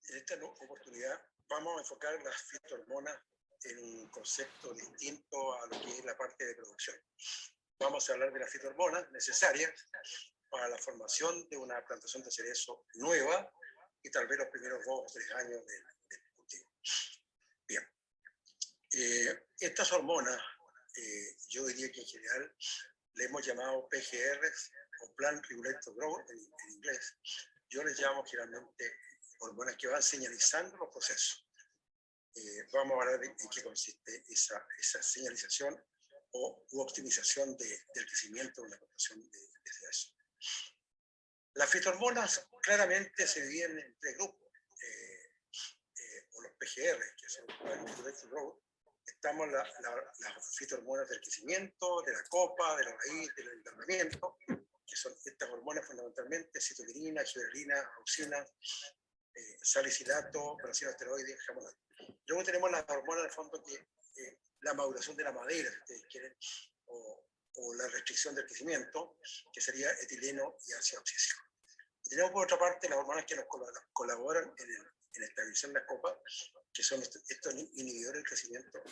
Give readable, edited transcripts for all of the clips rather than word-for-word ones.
En esta oportunidad vamos a enfocar las fitohormonas en un concepto distinto a lo que es la parte de producción. Vamos a hablar de las fitohormonas necesarias para la formación de una plantación de cerezo nueva y tal vez los primeros 2 o 3 años del cultivo. Bien, estas hormonas, yo diría que en general le hemos llamado PGRs o Plant Regulated Growth en inglés. Yo les llamo generalmente hormonas que van señalizando los procesos. Vamos a ver en qué consiste esa señalización u optimización del crecimiento de una plantación de cerezo. Las fitohormonas claramente se dividen en 3 grupos, o los PGR, que son Plant Growth. Estamos las fitohormonas del crecimiento, de la copa, de la raíz, del enderramiento, que son estas hormonas fundamentalmente, citoquinina, gibberelina, auxina, salicilato, peroxinoesteroides, jamonal. Luego tenemos las hormonas de fondo que la maduración de la madera, si ustedes quieren, o la restricción del crecimiento, que sería etileno y ácido abscísico. Y tenemos por otra parte las hormonas que nos colaboran en estabilizar la copa, que son estos inhibidores del crecimiento,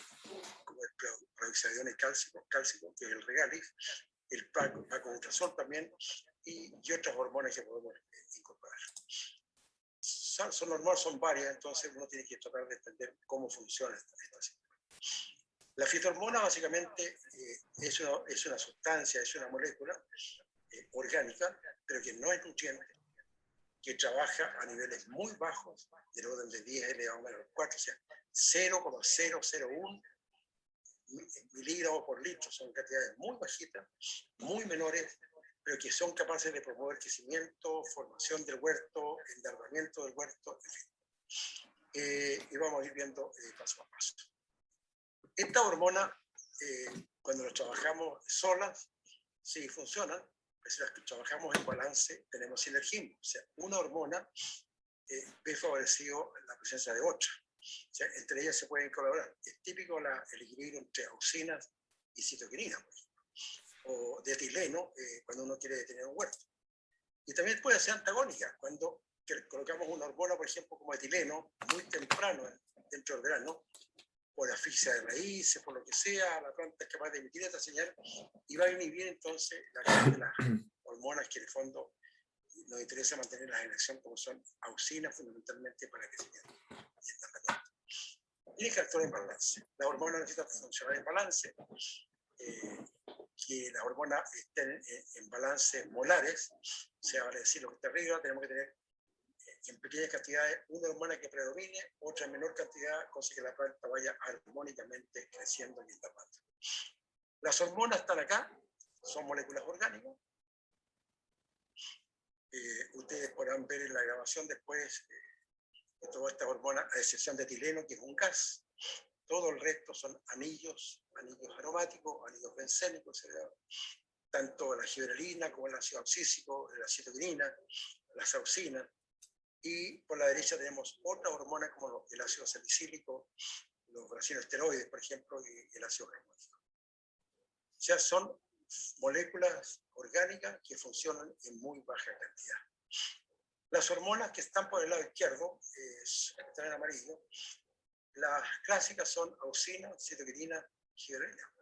como el prohexadione cálcico, que es el Regalis, el paclitaxel también, y otras hormonas que podemos incorporar. Son hormonas, son varias, entonces uno tiene que tratar de entender cómo funciona esta situación. La fitohormona básicamente es una sustancia, es una molécula orgánica, pero que no es nutriente, que trabaja a niveles muy bajos, del orden de 10 elevado a menos 4, o sea, 0,001 miligramos por litro, son cantidades muy bajitas, muy menores, pero que son capaces de promover crecimiento, formación del huerto, enderramiento del huerto, en fin. Y vamos a ir viendo paso a paso. Esta hormona, cuando las trabajamos solas, sí funcionan, pero si las trabajamos en balance, tenemos sinergismo. O sea, una hormona ve favorecido la presencia de otra. O sea, entre ellas se pueden colaborar. Es típico el equilibrio entre auxinas y citoquinina, por ejemplo, o de etileno cuando uno quiere tener un huerto. Y también puede ser antagónica, cuando colocamos una hormona, por ejemplo, como etileno, muy temprano dentro del verano, por asfixia de raíces, por lo que sea, la planta es capaz de emitir esta señal y va a inhibir entonces de las hormonas que en el fondo nos interesa mantenerlas en acción, como son auxinas fundamentalmente para crecimiento y enderramiento. Tiene que actuar en balance. La hormona necesita funcionar en balance, que las hormonas estén en balance molares, o sea, vale decir lo que está arriba, tenemos que tener en pequeñas cantidades una hormona que predomine, otra en menor cantidad, cosa que la planta vaya armónicamente creciendo y enderrando. Las hormonas están acá, son moléculas orgánicas. Ustedes podrán ver en la grabación después de todas estas hormonas, a excepción de etileno, que es un gas. Todo el resto son anillos aromáticos, anillos bencénicos, tanto la gibberelina como el ácido abscísico, la citoquinina, las auxinas. Y por la derecha tenemos otras hormonas como el ácido salicílico, los peroxinoesteroides, por ejemplo, y el ácido granulático. O sea, son moléculas orgánicas que funcionan en muy baja cantidad. Las hormonas que están por el lado izquierdo, que están en amarillo, las clásicas son auxina, citoquinina, gibberelina,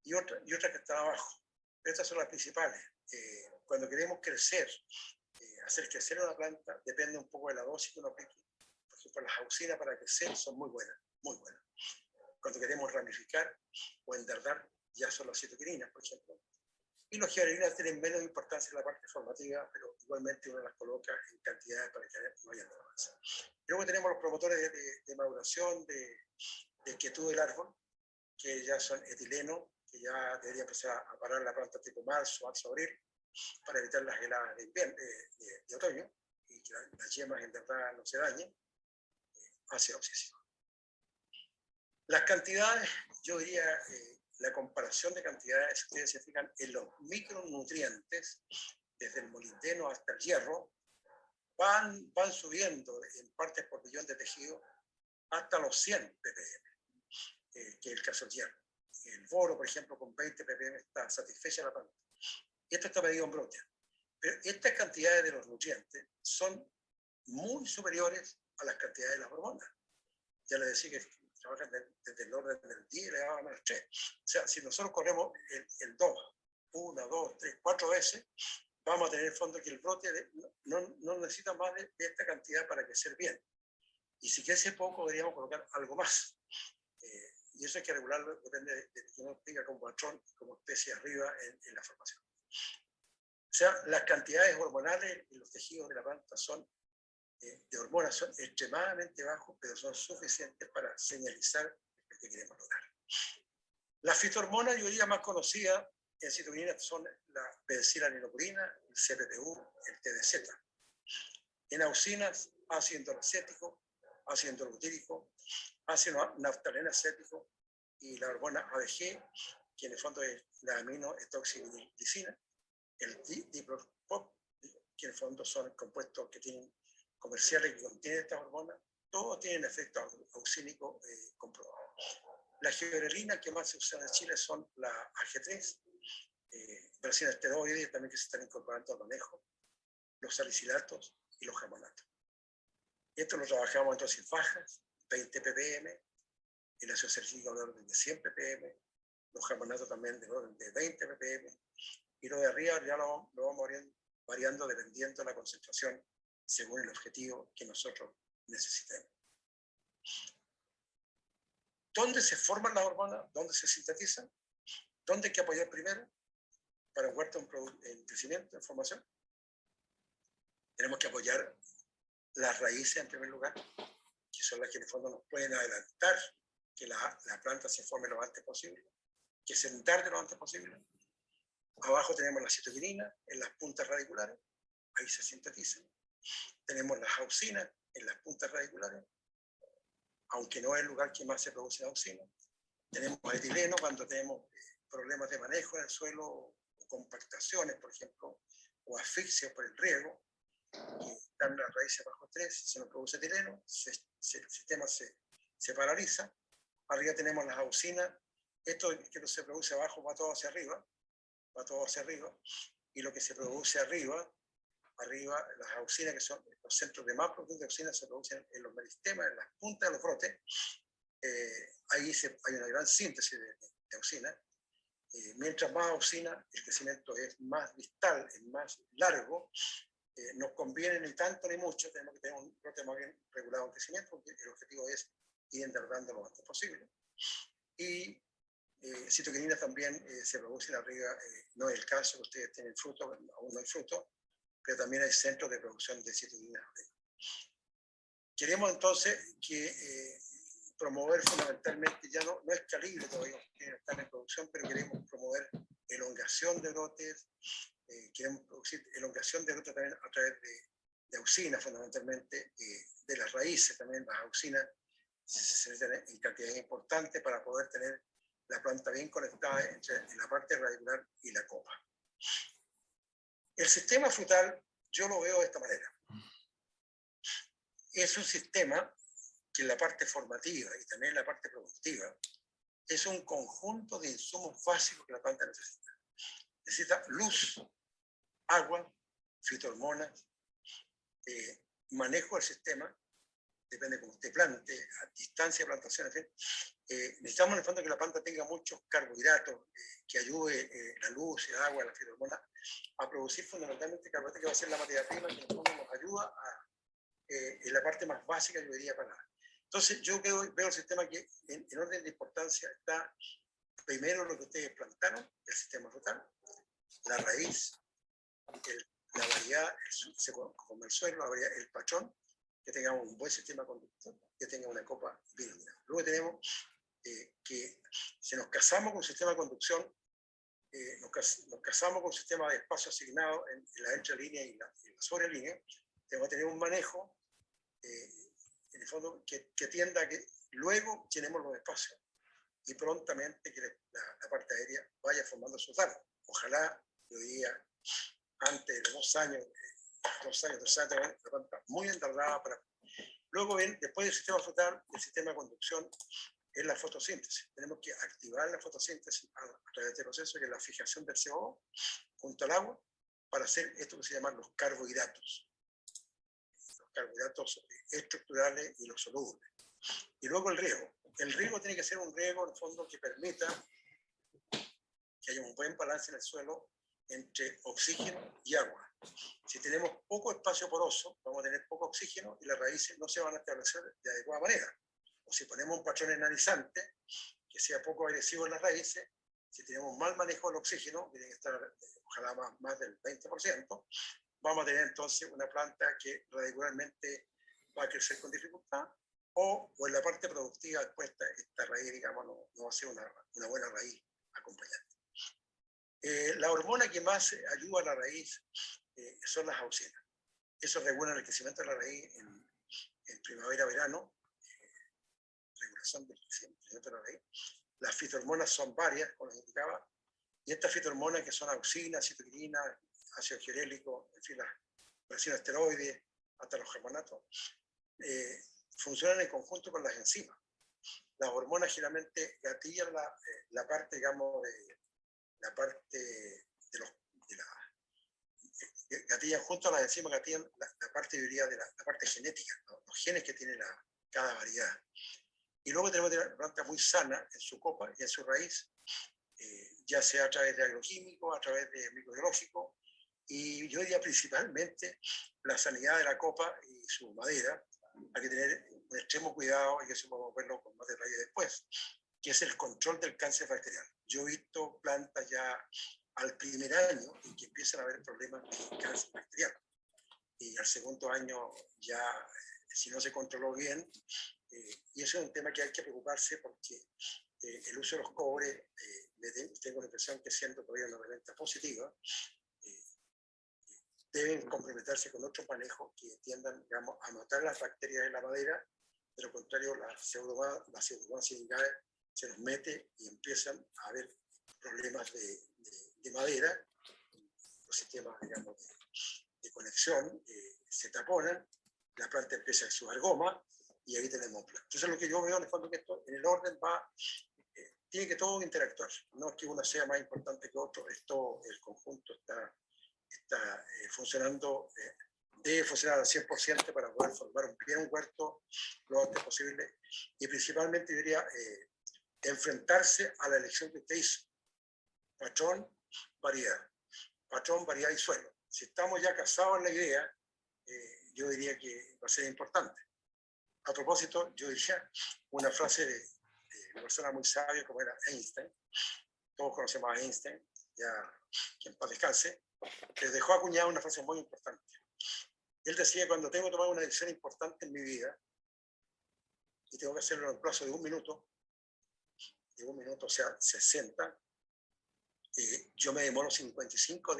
y otras que están abajo. Estas son las principales. Cuando queremos crecer, hacer crecer una planta, depende un poco de la dosis que uno aplique. Por ejemplo, las auxinas para crecer son muy buenas, muy buenas. Cuando queremos ramificar o enderrar, ya son las citoquininas, por ejemplo. Y los gibberelinas tienen menos importancia en la parte formativa, pero igualmente uno las coloca en cantidades para que no haya avance. Luego tenemos los promotores de maduración, de quietud del árbol, que ya son etileno, que ya debería empezar a parar la planta tipo marzo, abril, para evitar las heladas de otoño y que las yemas enterradas no se dañen, ácido abscísico. Las cantidades, yo diría, la comparación de cantidades, ustedes se fijan en los micronutrientes, desde el molibdeno hasta el hierro, van subiendo en partes por millón de tejido hasta los 100 ppm, que es el caso del hierro. El boro, por ejemplo, con 20 ppm está satisfecha la planta. Y esto está medido en brote. Pero estas cantidades de los nutrientes son muy superiores a las cantidades de las hormonas. Ya les decía que trabajan desde el orden del 10 elevado a menos 3. O sea, si nosotros corremos el 2, 1, 2, 3, 4 veces, vamos a tener en el fondo que el brote no necesita más de esta cantidad para crecer bien. Y si crece poco, deberíamos colocar algo más. Y eso hay que regularlo, depende de que uno tenga como patrón, como especie arriba en la formación. O sea, las cantidades hormonales en los tejidos de la planta de hormonas son extremadamente bajos, pero son suficientes para señalizar lo que queremos lograr. Las fitohormonas, yo diría más conocidas en citoquinina, son la benzilaniloprina, el CPPU, el TDZ. En auxinas, ácido endoracético, ácido endorobutírico, ácido naftaleno acético y la hormona ABG, que en el fondo es la aminoetoxiglicina, el diprotop, que en el fondo son compuestos que tienen comerciales que contienen estas hormonas, todos tienen efecto auxínico comprobado. La giberelina que más se usa en Chile son la AG3, versiones esteroides también que se están incorporando al manejo, los salicilatos y los germanatos. Esto lo trabajamos entonces en fajas, 20 ppm, el ácido salicílico de orden de 100 ppm, los germanatos también de orden de 20 ppm, y lo de arriba ya lo vamos variando dependiendo de la concentración según el objetivo que nosotros necesitemos. ¿Dónde se forman las hormonas? ¿Dónde se sintetizan? ¿Dónde hay que apoyar primero para un huerto en crecimiento, en formación? Tenemos que apoyar las raíces en primer lugar, que son las que en el fondo nos pueden adelantar que la planta se forme lo antes posible, que se entarde lo antes posible. Abajo tenemos la citoquinina en las puntas radiculares, ahí se sintetizan. Tenemos las auxinas en las puntas radiculares, aunque no es el lugar que más se produce la auxina. Tenemos el etileno cuando tenemos problemas de manejo en el suelo, o compactaciones, por ejemplo, o asfixia por el riego, y están las raíces bajo estrés, se nos produce etileno, el sistema se paraliza. Arriba tenemos las auxinas, esto que no se produce abajo va todo hacia arriba, y lo que se produce arriba, las auxinas, que son los centros de más producción de auxinas, se producen en los meristemas, en las puntas de los brotes. Ahí hay una gran síntesis de auxina. Mientras más auxina, el crecimiento es más distal, es más largo. Nos conviene ni tanto ni mucho, tenemos que tener un brote más bien regulado en crecimiento, porque el objetivo es ir enderrando lo antes posible. Y citoquinina también se produce arriba, no es el caso que ustedes tienen fruto, aún no hay fruto, pero también hay centros de producción de citoquinina. Queremos entonces promover fundamentalmente, ya no es calibre todavía, están en producción, pero queremos promover elongación de brotes, queremos producir elongación de brotes también a través de auxinas fundamentalmente, de las raíces también, las auxinas se necesitan en cantidades importantes para poder tener la planta bien conectada entre la parte radicular y la copa. El sistema frutal yo lo veo de esta manera. Es un sistema que en la parte formativa y también en la parte productiva es un conjunto de insumos básicos que la planta necesita. Necesita luz, agua, fitohormonas, manejo del sistema, depende de cómo usted plante, a distancia de plantación, en fin. Necesitamos en el fondo que la planta tenga muchos carbohidratos, que ayude la luz, el agua, la fitohormona a producir fundamentalmente carbohidratos, que va a ser la materia prima que en el fondo nos ayuda en la parte más básica, yo diría, para nada. Entonces yo veo el sistema que en orden de importancia está primero lo que ustedes plantaron, el sistema frutal, la raíz, la variedad, como el suelo, la variedad, el patrón, que tengamos un buen sistema conductor, que tenga una copa bien unida. Luego tenemos que si nos casamos con un sistema de conducción, nos casamos con un sistema de espacio asignado en la entrelínea y la sobrelínea, tenemos que tener un manejo en el fondo que tienda a que luego llenemos los espacios y prontamente que la parte aérea vaya formando sus datos. Ojalá, yo diría, antes de 2 años, la planta muy enterrada para... Luego, después del sistema frutal, el sistema de conducción es la fotosíntesis. Tenemos que activar la fotosíntesis a través de este proceso, que es la fijación del CO2 junto al agua, para hacer esto que se llaman los carbohidratos. Los carbohidratos estructurales y los solubles. Y luego el riego. El riego tiene que ser un riego, en el fondo, que permita que haya un buen balance en el suelo entre oxígeno y agua. Si tenemos poco espacio poroso, vamos a tener poco oxígeno y las raíces no se van a establecer de adecuada manera. O si ponemos un patrón enanizante, que sea poco agresivo en las raíces, si tenemos mal manejo del oxígeno, que tiene que estar ojalá más del 20%, vamos a tener entonces una planta que radicularmente va a crecer con dificultad, o en la parte productiva después esta raíz, digamos, no va a ser una buena raíz acompañante. La hormona que más ayuda a la raíz son las auxinas. Eso regula el crecimiento de la raíz en primavera-verano, regulación del crecimiento de la raíz. Las fitohormonas son varias, como les indicaba, y estas fitohormonas que son auxinas, citoquinina, ácido girélico, en fin, las presiones esteroides, hasta los germanatos, funcionan en conjunto con las enzimas. Las hormonas generalmente gatillan la parte, digamos, gatillan junto a las enzimas, gatillan la parte, diría, de la parte genética, ¿no? Los genes que tiene cada variedad. Y luego tenemos una planta muy sana en su copa y en su raíz, ya sea a través de agroquímicos, a través de microbiológicos, y yo diría principalmente la sanidad de la copa y su madera. Hay que tener un extremo cuidado, y eso podemos verlo con más detalle después, que es el control del cáncer bacteriano. Yo he visto plantas ya al primer año en que empiezan a haber problemas de cáncer bacteriano. Y al segundo año ya, si no se controló bien, y eso es un tema que hay que preocuparse porque el uso de los cobres, tengo la impresión que siendo todavía una herramienta positiva, deben complementarse con otros manejos que tiendan, digamos, a matar las bacterias de la madera. De lo contrario, la pseudomonas indicae se nos mete y empiezan a haber problemas de madera, los sistemas, digamos, de conexión se taponan, la planta empieza a exudar goma y ahí tenemos planta. Entonces lo que yo veo en el fondo que esto en el orden tiene que todo interactuar, no es que uno sea más importante que otro, el conjunto está funcionando, debe funcionar al 100% para poder formar un huerto lo antes posible y principalmente diría enfrentarse a la elección que usted hizo, patrón, variedad y suelo. Si estamos ya casados en la idea, yo diría que va a ser importante. A propósito, yo diría una frase de una persona muy sabia como era Einstein, todos conocemos a Einstein, ya que en paz descanse, que dejó acuñada una frase muy importante. Él decía, cuando tengo que tomar una decisión importante en mi vida, y tengo que hacerlo en el plazo de un minuto, o sea, 60, yo me demoro 55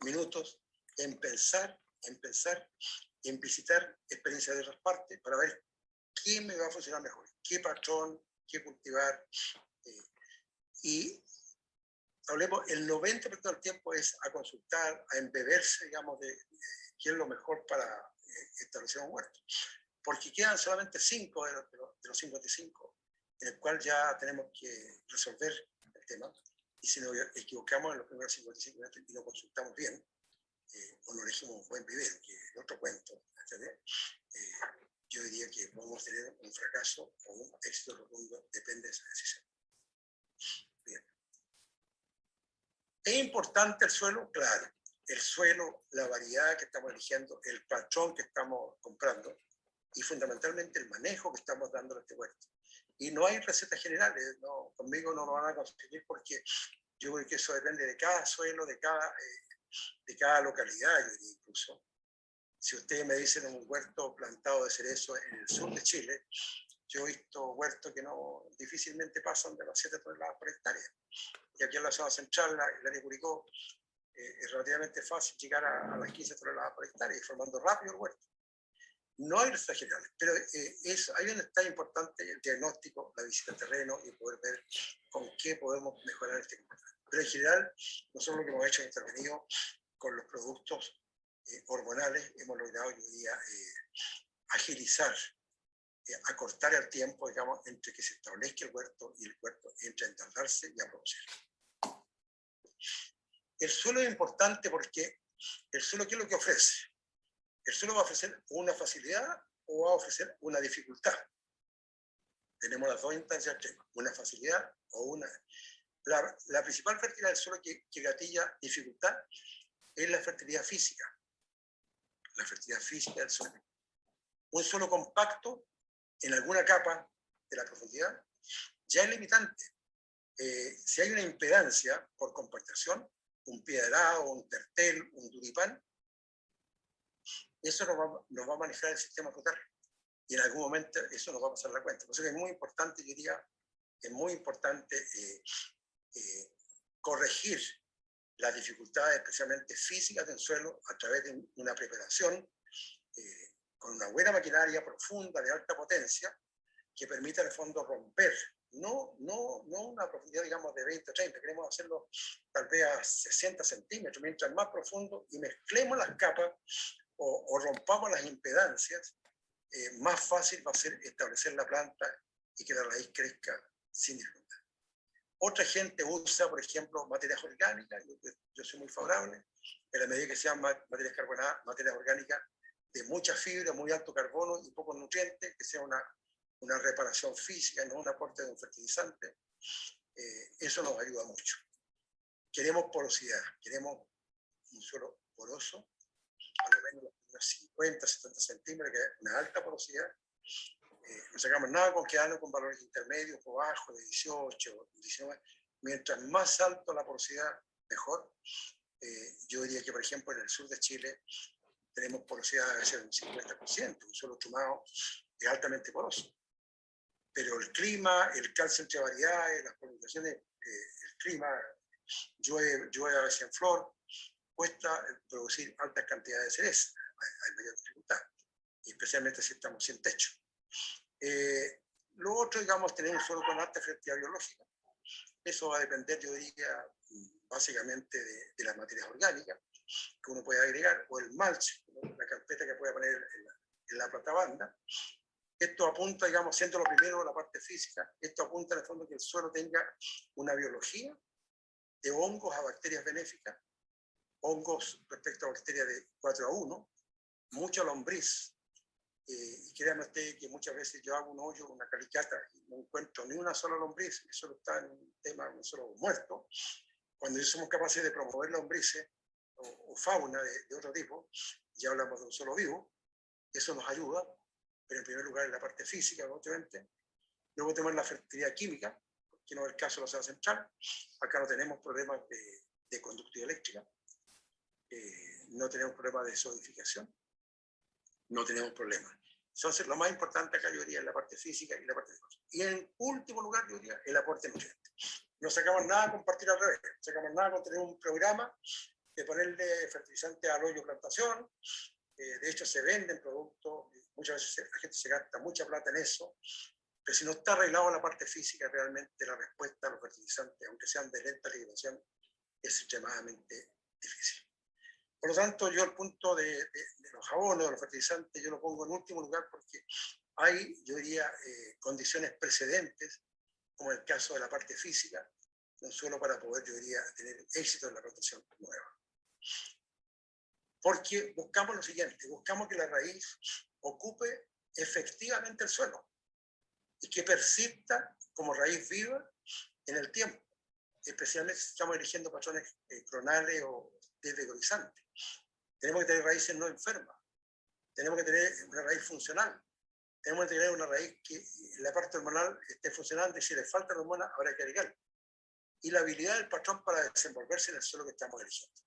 minutos en pensar, en visitar experiencias de otras partes para ver qué me va a funcionar mejor, qué patrón, qué cultivar. Y hablemos, el 90% del tiempo es a consultar, a embeberse, digamos, de qué es lo mejor para establecer un huerto. Porque quedan solamente 5 de los 55, en el cual ya tenemos que resolver el tema. Y si nos equivocamos en los primeros 55 minutos y no consultamos bien, o no elegimos un buen vivero, que es otro cuento, yo diría que podemos tener un fracaso o un éxito rotundo, depende de esa decisión. Bien. ¿Es importante el suelo? Claro. El suelo, la variedad que estamos eligiendo, el patrón que estamos comprando y fundamentalmente el manejo que estamos dando a este huerto. Y no hay recetas generales, no, conmigo no lo van a conseguir porque yo creo que eso depende de cada suelo, de cada localidad, yo diría incluso. Si ustedes me dicen un huerto plantado de cerezo en el sur de Chile, yo he visto huertos que difícilmente pasan de las 7 toneladas por hectárea. Y aquí en la zona central, el área de Curicó, es relativamente fácil llegar a las 15 toneladas por hectárea y formando rápido el huerto. No hay recetas generales, pero hay un detalle importante, el diagnóstico, la visita al terreno y poder ver con qué podemos mejorar este comportamiento. Pero en general, nosotros lo que hemos hecho es intervenido con los productos hormonales, hemos logrado, yo diría, agilizar, acortar el tiempo, digamos, entre que se establezca el huerto y el huerto entre a entardarse y a producir. El suelo es importante porque el suelo, ¿qué es lo que ofrece? El suelo va a ofrecer una facilidad o va a ofrecer una dificultad. Tenemos las dos instancias extremas, una facilidad o una... La principal fertilidad del suelo que gatilla dificultad es la fertilidad física. La fertilidad física del suelo. Un suelo compacto en alguna capa de la profundidad ya es limitante. Si hay una impedancia por compactación, un piedrado, un tertel, un duripán, eso nos va a manejar el sistema flotarrio. Y en algún momento eso nos va a pasar la cuenta. Por eso es muy importante, yo diría, es muy importante corregir las dificultades, especialmente físicas del suelo, a través de una preparación con una buena maquinaria profunda, de alta potencia, que permita en el fondo romper, no una profundidad, digamos, de 20 o 30, queremos hacerlo tal vez a 60 centímetros, mientras más profundo, y mezclemos las capas o rompamos las impedancias, más fácil va a ser establecer la planta y que la raíz crezca sin dificultad. Otra gente usa, por ejemplo, materias orgánicas, yo soy muy favorable, en la medida que sean materias carbonadas, materias orgánicas de mucha fibra, muy alto carbono y pocos nutrientes, que sea una reparación física, no un aporte de un fertilizante. Eso nos ayuda mucho. Queremos porosidad, queremos un suelo poroso, a lo menos unos 50, 70 centímetros, que es una alta porosidad. No sacamos nada con quedarnos con valores intermedios o bajos, de 18, 19. Mientras más alto la porosidad, mejor. Yo diría que, por ejemplo, en el sur de Chile tenemos porosidad de ser un 50%, un suelo chumado es altamente poroso. Pero el clima, el calcio entre variedades, las polinizaciones, el clima, llueve a veces en flor, cuesta producir altas cantidades de cereza, hay mayor dificultad, especialmente si estamos sin techo. Lo otro, digamos, tener un suelo con alta fertilidad biológica. Eso va a depender, yo diría, básicamente de las materias orgánicas que uno puede agregar, o el mulch, la carpeta que puede poner en la platabanda. Esto apunta, digamos, siendo lo primero la parte física, esto apunta en el fondo que el suelo tenga una biología de hongos a bacterias benéficas, hongos respecto a bacterias de 4:1, mucha lombriz. Y créanme usted que muchas veces yo hago un hoyo, una calicata, y no encuentro ni una sola lombriz, que solo está en un tema, un solo muerto. Cuando somos capaces de promover lombrices o fauna de otro tipo, ya hablamos de un solo vivo, eso nos ayuda, pero en primer lugar en la parte física, obviamente. Luego tenemos la fertilidad química, que no es el caso de la sala central. Acá no tenemos problemas de conductividad eléctrica, no tenemos problemas de solidificación, no tenemos problemas. Entonces, lo más importante acá, yo diría, es la parte física y la parte de cosas. Y en último lugar, yo diría, el aporte de nutrientes. No sacamos nada con partir al revés, no sacamos nada con tener un programa de ponerle fertilizante al hoyo plantación. De hecho, se venden productos, muchas veces la gente se gasta mucha plata en eso, pero si no está arreglado la parte física, realmente la respuesta a los fertilizantes, aunque sean de lenta liberación, es extremadamente difícil. Por lo tanto, yo el punto de los jabones, de los fertilizantes, yo lo pongo en último lugar porque hay, yo diría, condiciones precedentes, como el caso de la parte física, no solo para poder, yo diría, tener éxito en la plantación nueva. Porque buscamos lo siguiente, buscamos que la raíz ocupe efectivamente el suelo y que persista como raíz viva en el tiempo, especialmente si estamos eligiendo patrones cronales o desvegolizantes. Tenemos que tener raíces no enfermas, tenemos que tener una raíz funcional, tenemos que tener una raíz que la parte hormonal esté funcionando y si le falta hormona habrá que agregar. Y la habilidad del patrón para desenvolverse en el suelo que estamos eligiendo.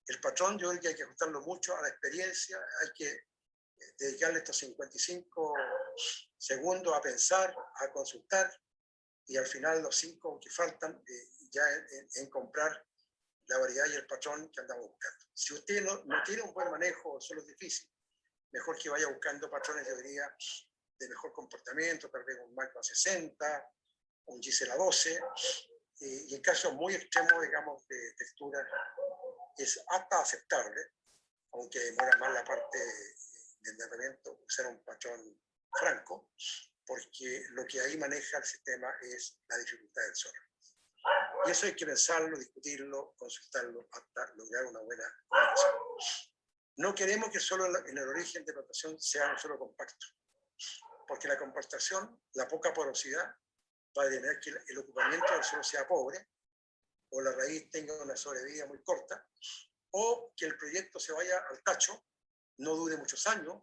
El patrón yo creo que hay que ajustarlo mucho a la experiencia, hay que dedicarle estos 55 segundos a pensar, a consultar y al final los 5 que faltan ya en comprar la variedad y el patrón que andamos buscando. Si usted no tiene un buen manejo, solo es difícil, mejor que vaya buscando patrones, yo diría, de mejor comportamiento, tal vez un Macro 60, un Gisela 12, y en casos muy extremos, digamos, de textura, es hasta aceptable, aunque demora más la parte de enderramiento, usar un patrón franco, porque lo que ahí maneja el sistema es la dificultad del suelo. Y eso hay que pensarlo, discutirlo, consultarlo hasta lograr una buena comunicación. No queremos que solo en el origen de plantación sea un suelo compacto, porque la compactación, la poca porosidad, va a determinar que el ocupamiento del suelo sea pobre, o la raíz tenga una sobrevida muy corta, o que el proyecto se vaya al tacho, no dure muchos años,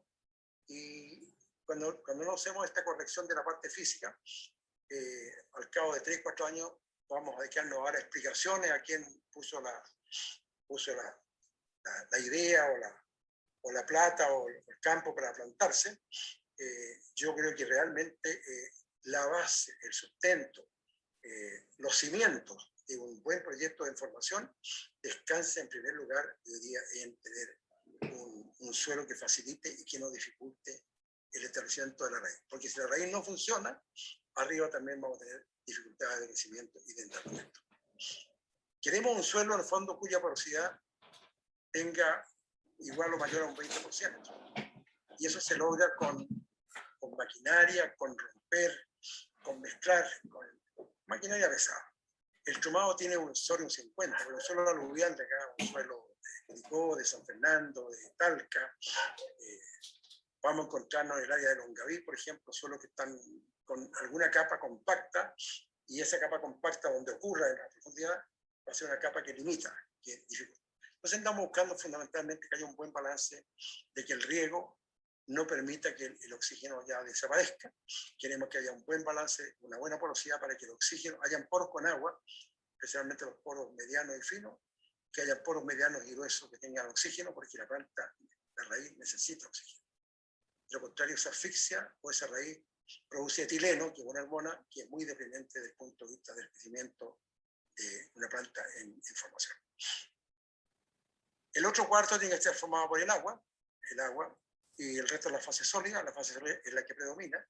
y cuando no hacemos esta corrección de la parte física, al cabo de 3, 4 años vamos a dedicarnos a dar explicaciones a quién puso la idea o la plata o el campo para plantarse. Yo creo que realmente la base, el sustento, los cimientos de un buen proyecto de información descansa en primer lugar, yo diría, en tener un suelo que facilite y que no dificulte el establecimiento de la raíz. Porque si la raíz no funciona, arriba también vamos a tener dificultades de crecimiento y de enterramiento. Queremos un suelo, en el fondo, cuya porosidad tenga igual o mayor a un 20%. Y eso se logra con maquinaria, con romper, con mezclar, con maquinaria pesada. El Chumao tiene sobre un 50, pero un suelo aluvial de acá, un suelo de Curicó, de San Fernando, de Talca. Vamos a encontrarnos en el área de Longaví, por ejemplo, suelos que están con alguna capa compacta, y esa capa compacta donde ocurra en la profundidad va a ser una capa que limita, que dificulta. Entonces andamos buscando fundamentalmente que haya un buen balance de que el riego no permita que el oxígeno ya desaparezca. Queremos que haya un buen balance, una buena porosidad para que el oxígeno, hayan poros con agua, especialmente los poros medianos y finos, que haya poros medianos y gruesos que tengan oxígeno, porque la planta, la raíz necesita oxígeno. De lo contrario, se asfixia o esa raíz produce etileno, que es una hormona que es muy dependiente desde el punto de vista del crecimiento de una planta en formación. El otro cuarto tiene que estar formado por el agua, y el resto de la fase sólida es la que predomina.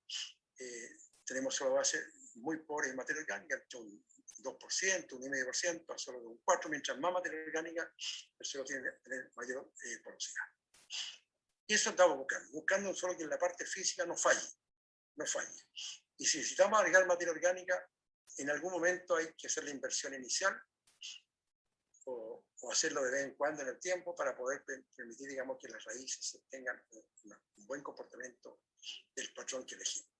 Tenemos solo base muy pobre en materia orgánica, entre un 2%, un 1,5%, solo de un 4%, mientras más materia orgánica, el suelo tiene que tener mayor porosidad. Y eso estamos buscando un suelo que en la parte física no falle. Y si necesitamos agregar materia orgánica, en algún momento hay que hacer la inversión inicial, o hacerlo de vez en cuando en el tiempo para poder permitir, digamos, que las raíces tengan un buen comportamiento del patrón que elegimos.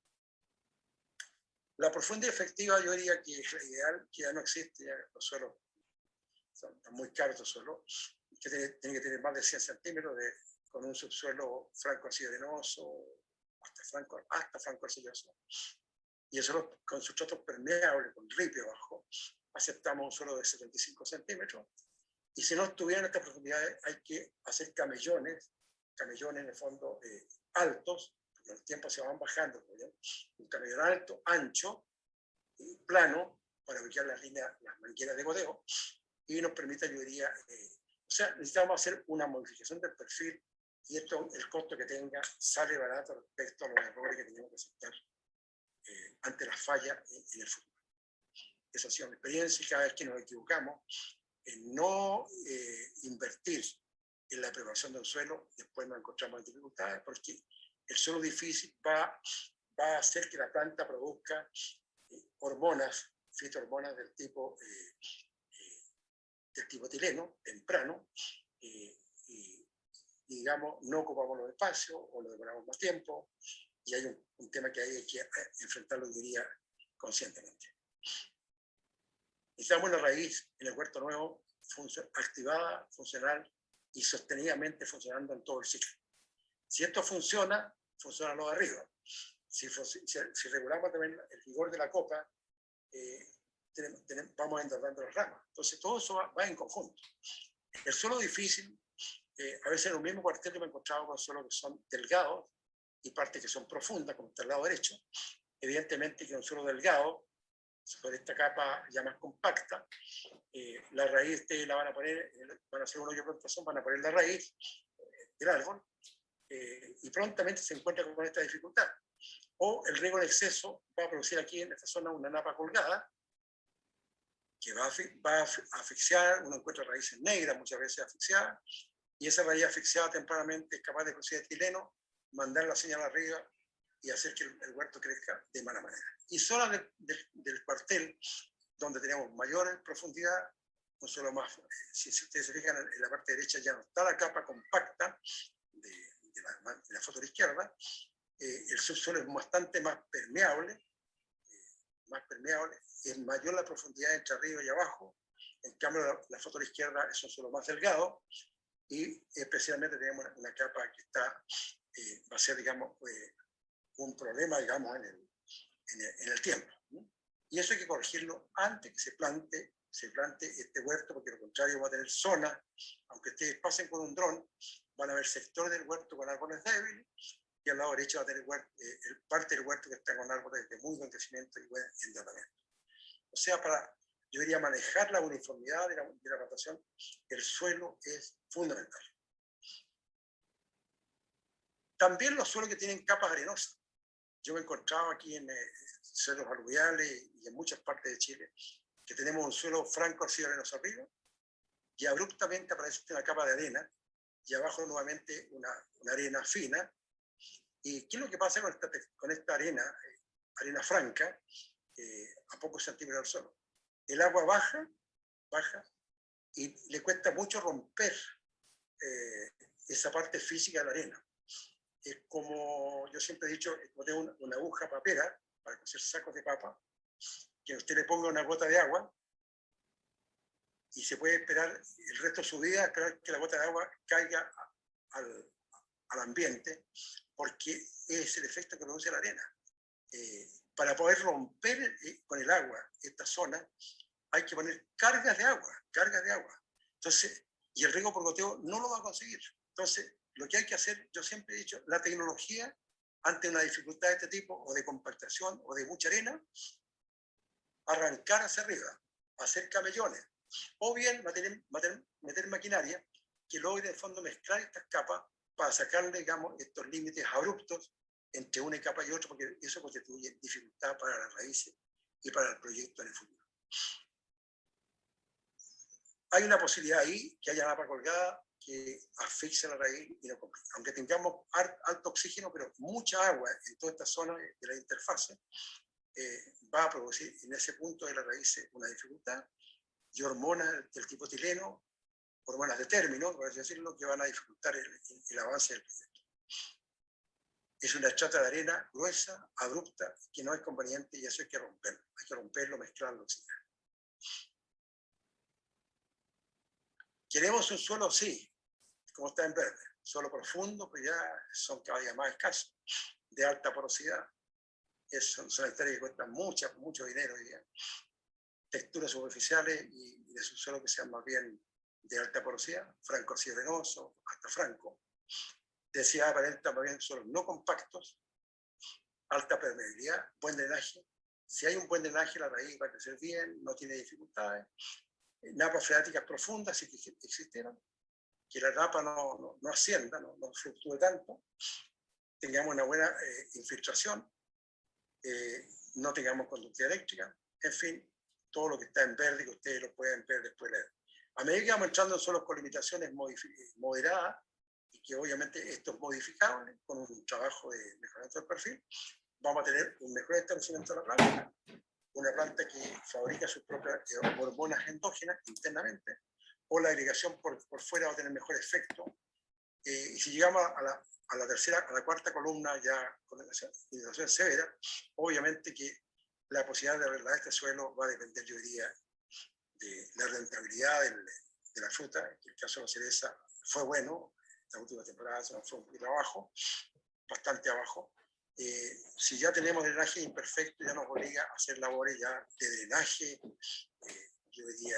La profundidad efectiva yo diría que es la ideal, que ya no existe, ya los suelos son muy caros, los suelos, que tienen que tener más de 100 centímetros con un subsuelo franco-arcilloso, hasta franco-arcilloso. Y eso con sustratos permeables, con ripio abajo, aceptamos un suelo de 75 centímetros. Y si no estuvieran estas profundidades, hay que hacer camellones en el fondo altos, porque el tiempo se van bajando, ¿no? Un camellón alto, ancho, plano, para ubicar las mangueras de godeo, y nos permite, yo diría, o sea, necesitamos hacer una modificación del perfil, y esto, el costo que tenga, sale barato respecto a los errores que tenemos que aceptar ante las fallas en el futuro. Esa ha sido mi experiencia, y cada vez que nos equivocamos en no invertir en la preparación del suelo, después nos encontramos en dificultades, porque el suelo difícil va a hacer que la planta produzca hormonas, fitohormonas del tipo etileno, temprano, y digamos, no ocupamos los espacios o lo demoramos más tiempo, y hay un tema que hay que enfrentarlo, diría, conscientemente. Necesitamos una raíz en el huerto nuevo activada, funcional y sostenidamente funcionando en todo el ciclo. Si esto funciona, funciona lo de arriba. Si regulamos también el rigor de la copa, vamos enterrando las ramas. Entonces todo eso va en conjunto. El suelo difícil, a veces en un mismo cuartel yo me he encontrado con suelos que son delgados y partes que son profundas, como está al lado derecho. Evidentemente que un suelo delgado, sobre esta capa ya más compacta, la raíz la van a hacer un hoyo de plantación, van a poner la raíz del árbol, y prontamente se encuentra con esta dificultad. O el riego en exceso va a producir aquí en esta zona una napa colgada, que va a asfixiar, uno encuentra raíces negras muchas veces asfixiadas, y esa raíz asfixiada tempranamente es capaz de producir etileno, mandar la señal arriba y hacer que el huerto crezca de mala manera. Y zonas del cuartel donde tenemos mayor profundidad, un suelo más, si ustedes se fijan en la parte derecha ya no está la capa compacta de la foto de la izquierda, el subsuelo es bastante más permeable, es mayor la profundidad entre arriba y abajo, en cambio la foto de la izquierda es un suelo más delgado, y especialmente tenemos una capa que está, va a ser, digamos, un problema, digamos, en el tiempo, ¿no? Y eso hay que corregirlo antes que se plante este huerto, porque de lo contrario va a tener zonas, aunque ustedes pasen con un dron, van a ver sectores del huerto con árboles débiles, y al lado derecho va a tener parte del huerto que está con árboles de muy buen crecimiento y buen enderezamiento. O sea, yo diría, manejar la uniformidad de la plantación, el suelo es fundamental. También los suelos que tienen capas arenosas. Yo me he encontrado aquí en suelos aluviales y en muchas partes de Chile que tenemos un suelo franco arcillo arenoso arriba y abruptamente aparece una capa de arena y abajo nuevamente una arena fina. ¿Y qué es lo que pasa con esta arena franca a pocos centímetros del suelo? El agua baja y le cuesta mucho romper esa parte física de la arena. Es como yo siempre he dicho, como tengo una aguja papera para coser sacos de papa, que usted le ponga una gota de agua y se puede esperar el resto de su vida, esperar que la gota de agua caiga al ambiente, porque es el efecto que produce la arena. Para poder romper con el agua esta zona, hay que poner cargas de agua. Entonces, y el riego por goteo no lo va a conseguir. Entonces, lo que hay que hacer, yo siempre he dicho, la tecnología, ante una dificultad de este tipo, o de compactación, o de mucha arena, arrancar hacia arriba, hacer camellones, o bien meter maquinaria que logre en el fondo mezclar estas capas para sacarle, digamos, estos límites abruptos entre una capa y otra, porque eso constituye dificultad para las raíces y para el proyecto en el futuro. Hay una posibilidad ahí que haya napa colgada que asfixia la raíz y no complica. Aunque tengamos alto oxígeno, pero mucha agua en toda esta zona de la interfase, va a producir en ese punto de la raíz una dificultad, y hormonas del tipo tileno, hormonas de término, por así decirlo, que van a dificultar el avance del proyecto. Es una chata de arena gruesa, abrupta, que no es conveniente, y eso hay que romperlo. Hay que romperlo, mezclarlo, etc. ¿Queremos un suelo? Sí, como está en verde. Suelo profundo, pues ya son cada día más escasos, de alta porosidad. Son hectáreas que cuestan mucho dinero hoy día. Texturas superficiales y de subsuelo que sean más bien de alta porosidad, franco arcillo arenoso, hasta franco. Densidad aparente más bien suelos no compactos, alta permeabilidad, buen drenaje. Si hay un buen drenaje, la raíz va a crecer bien, no tiene dificultades. Napas freáticas profundas, si existieran, que la napa no ascienda, no fluctúe tanto, tengamos una buena infiltración, no tengamos conductividad eléctrica, en fin, todo lo que está en verde que ustedes lo pueden ver después de leer. A medida que vamos entrando en suelos con limitaciones moderadas, y que obviamente esto es modificable con un trabajo de mejoramiento del perfil, vamos a tener un mejor establecimiento de la planta, una planta que fabrica sus propias hormonas endógenas internamente, o la agregación por fuera va a tener mejor efecto. Y si llegamos a la cuarta columna, ya con la hidratación severa, obviamente que la posibilidad de arreglar este suelo va a depender, yo diría, de la rentabilidad de la fruta. En el caso de la cereza fue bueno, la última temporada fue un poquito abajo, bastante abajo. Si ya tenemos drenaje imperfecto, ya nos obliga a hacer labores ya de drenaje, yo diría,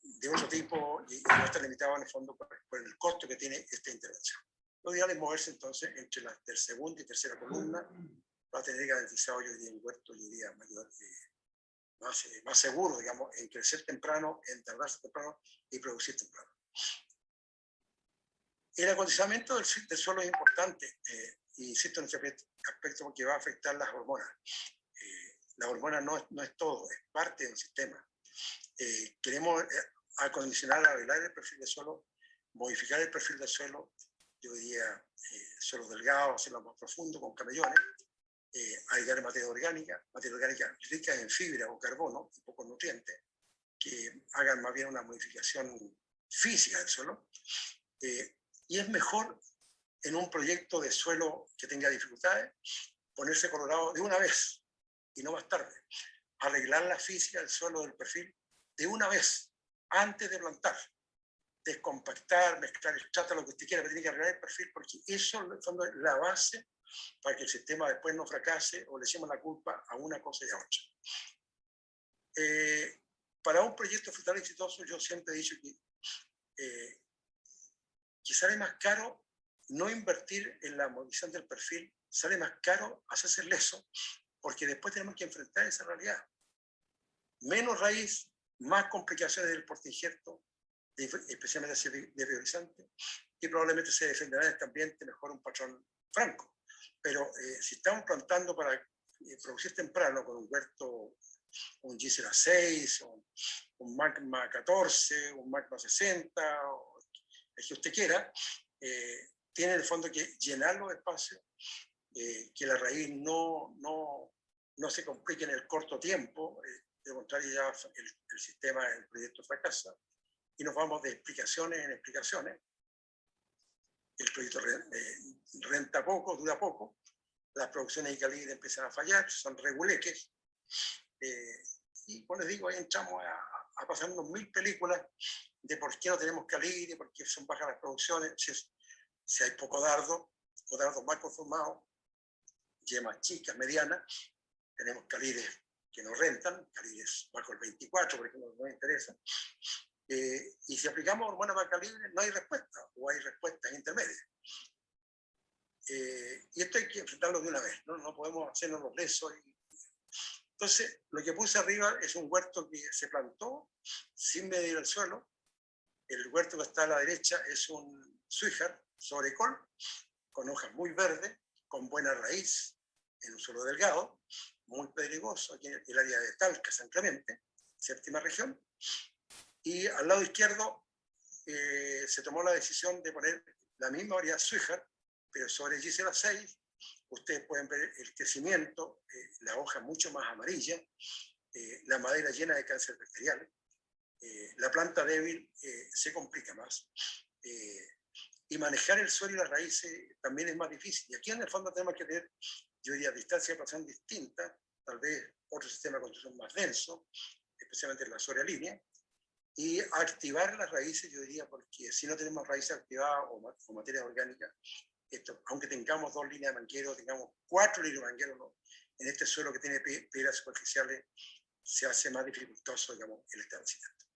de otro tipo, y no está limitado en el fondo por el costo que tiene esta intervención. Lo ideal es moverse entonces entre la segunda y tercera columna para tener garantizado, yo diría, un huerto, yo diría, mayor, más seguro, digamos, en crecer temprano, en tardarse temprano y producir temprano. El acondicionamiento del suelo es importante, y insisto en este aspecto porque va a afectar las hormonas. La hormona no es todo, es parte del sistema. Queremos acondicionar, arreglar el perfil del suelo, modificar el perfil del suelo, yo diría suelos delgados, hacerlo más profundo, con camellones, agregar materia orgánica rica en fibra o carbono y pocos nutrientes, que hagan más bien una modificación física del suelo. Y es mejor en un proyecto de suelo que tenga dificultades ponerse colorado de una vez y no más tarde. Arreglar la física del suelo del perfil de una vez, antes de plantar. Descompactar, mezclar el chata, lo que usted quiera, pero tiene que arreglar el perfil porque eso en el fondo es la base para que el sistema después no fracase o le echemos la culpa a una cosa y a otra. Para un proyecto frutal exitoso yo siempre he dicho que sale más caro no invertir en la modificación del perfil, sale más caro hacerse leso, porque después tenemos que enfrentar esa realidad. Menos raíz, más complicaciones del portainjerto, especialmente de priorizante, y probablemente se defenderá en este ambiente mejor un patrón franco. Pero si estamos plantando para producir temprano con un huerto, un Gisela 6, un Magma 14, un Magma 60, o el que usted quiera, tiene en el fondo que llenar los espacios, que la raíz no se complique en el corto tiempo, de lo contrario ya el sistema, el proyecto fracasa, y nos vamos de explicaciones en explicaciones. El proyecto renta poco, dura poco, las producciones de calidad empiezan a fallar, son reguleques, y como les digo, ahí entramos a pasarnos 1000 películas de por qué no tenemos calidad, de por qué son bajas las producciones, si hay poco dardo, o dardos mal conformados, yemas chicas, medianas, tenemos calibres que nos rentan, calibres bajo el 24, porque no nos interesa. Y si aplicamos hormonas para calibre, no hay respuesta, o hay respuestas intermedias. Y esto hay que enfrentarlo de una vez, no podemos hacernos los lesos. Entonces, lo que puse arriba es un huerto que se plantó sin medir el suelo. El huerto que está a la derecha es un Suijar sobre col, con hojas muy verdes, con buena raíz, en un suelo delgado, muy pedregoso, aquí en el área de Talca, San Clemente, séptima región. Y al lado izquierdo se tomó la decisión de poner la misma variedad Suijar, pero sobre Gisela 6, ustedes pueden ver el crecimiento, la hoja mucho más amarilla, la madera llena de cáncer bacterial, la planta débil se complica más. Y manejar el suelo y las raíces también es más difícil. Y aquí en el fondo tenemos que tener, yo diría, distancia de pasión distinta, tal vez otro sistema de construcción más denso, especialmente en la soria línea, y activar las raíces, yo diría, porque si no tenemos raíces activadas o materias orgánicas, aunque tengamos 2 líneas de manguero, tengamos 4 líneas de manguero, ¿no? En este suelo que tiene piedras superficiales, se hace más dificultoso, digamos, el establecimiento.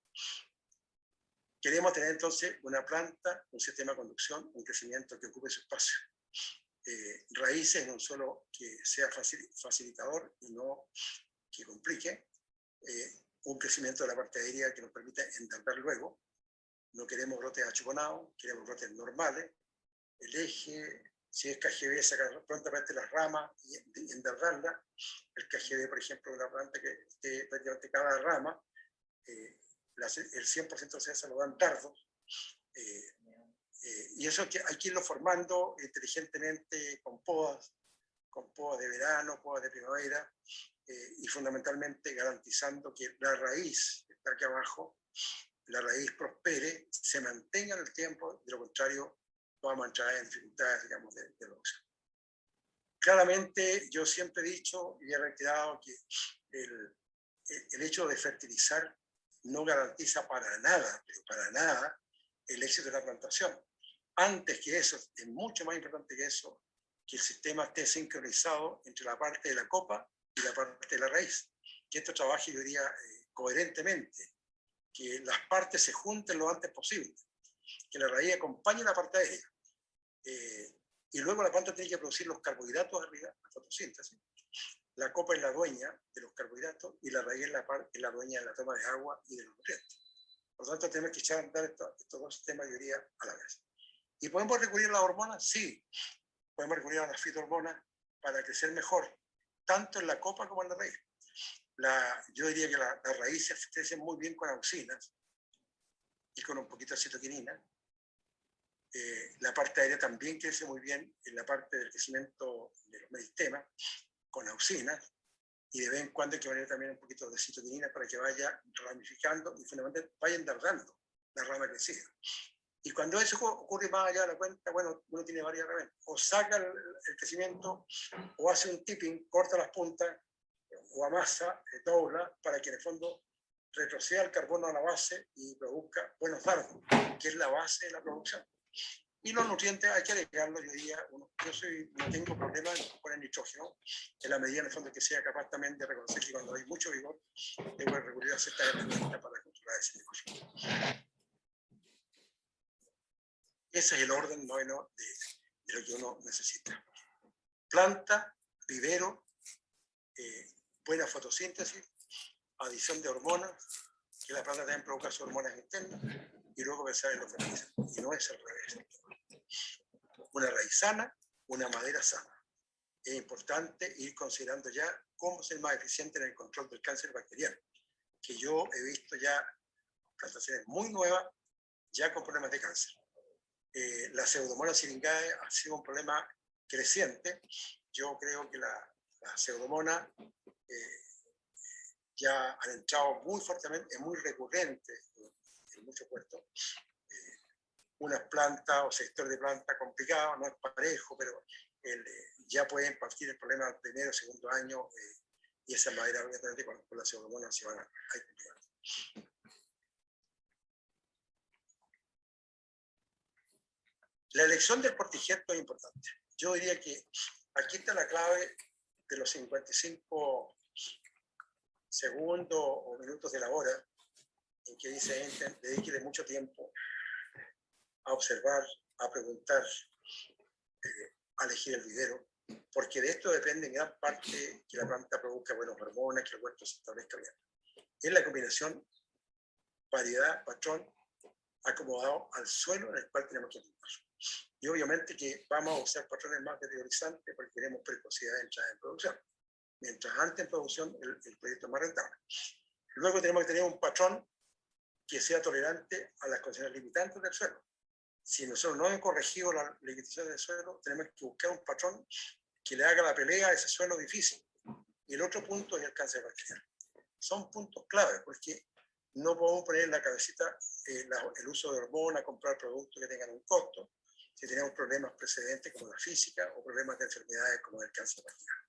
Queremos tener entonces una planta, un sistema de conducción, un crecimiento que ocupe su espacio. Raíces en un suelo que sea facilitador y no que complique. Un crecimiento de la parte aérea que nos permita entablar luego. No queremos brotes achuponados, queremos brotes normales. El eje, si es KGB, sacar prontamente las ramas y enderrarlas. El KGB, por ejemplo, una planta que esté prácticamente cada rama, el 100% se lo dan tardos. Y eso hay que irlo formando inteligentemente con podas de verano, podas de primavera, y fundamentalmente garantizando que la raíz que está aquí abajo, la raíz prospere, se mantenga en el tiempo, de lo contrario vamos a entrar en dificultades, digamos, de producción. Claramente, yo siempre he dicho y he reiterado que el hecho de fertilizar no garantiza para nada, pero para nada, el éxito de la plantación. Antes que eso, es mucho más importante que eso, que el sistema esté sincronizado entre la parte de la copa y la parte de la raíz. Que esto trabaje, yo diría, coherentemente, que las partes se junten lo antes posible, que la raíz acompañe la parte aérea. Y luego la planta tiene que producir los carbohidratos arriba, la fotosíntesis. La copa es la dueña de los carbohidratos y la raíz es la dueña de la toma de agua y de los nutrientes. Por lo tanto, tenemos que echar a andar estos dos sistemas, yo diría, a la vez. ¿Y podemos recurrir a las hormonas? Sí. Podemos recurrir a las fitohormonas para crecer mejor, tanto en la copa como en la raíz. Yo diría que las raíces crecen muy bien con auxinas y con un poquito de citoquinina. La parte aérea también crece muy bien en la parte del crecimiento de los meristemas, con auxinas. y de vez en cuando hay que poner también un poquito de citoquinina para que vaya ramificando y fundamentalmente vaya endarrando la rama crecida. Y cuando eso ocurre más allá de la cuenta, bueno, uno tiene varias herramientas. O saca el crecimiento, o hace un tipping, corta las puntas, o amasa, dobla, para que en el fondo retroceda el carbono a la base y produzca buenos dardos, que es la base de la producción. Y los nutrientes hay que agregarlos, yo diría, no tengo problema con el nitrógeno, en la medida en el fondo que sea capaz también de reconocer que cuando hay mucho vigor, debo recurrir a ciertas herramientas para controlar ese nitrógeno. Ese es el orden noveno de lo que uno necesita. Planta, vivero, buena fotosíntesis, adición de hormonas, que la planta también provoca sus hormonas internas, y luego pensar en los fertilizantes. Y no es al revés. Una raíz sana, una madera sana. Es importante ir considerando ya cómo ser más eficiente en el control del cáncer bacteriano, que yo he visto ya plantaciones muy nuevas ya con problemas de cáncer. La Pseudomonas syringae ha sido un problema creciente. Yo creo que la Pseudomonas ya han entrado muy fuertemente, es muy recurrente en muchos puestos. Unas plantas o sector de planta complicado, no es parejo, pero ya pueden partir el problema del primero o segundo año y esa madera obviamente con la Pseudomonas se van a complicar. La elección del portigesto es importante. Yo diría que aquí está la clave de los 55 segundos o minutos de la hora en que dice dedíquele mucho tiempo a observar, a preguntar, a elegir el vivero, porque de esto depende en gran parte que la planta produzca buenas hormonas, que el huerto se establezca bien. Es la combinación variedad, patrón, acomodado al suelo en el cual tenemos que actuar. Y obviamente que vamos a usar patrones más categorizantes porque queremos precocidad de entrada en producción. Mientras antes en producción, el proyecto es más rentable. Luego tenemos que tener un patrón que sea tolerante a las condiciones limitantes del suelo. Si nosotros no hemos corregido las limitaciones del suelo, tenemos que buscar un patrón que le haga la pelea a ese suelo difícil. Y el otro punto es el cáncer bacteriano. Son puntos clave porque no podemos poner en la cabecita el uso de hormonas, comprar productos que tengan un costo, si tenemos problemas precedentes como la física o problemas de enfermedades como el cáncer bacteriano.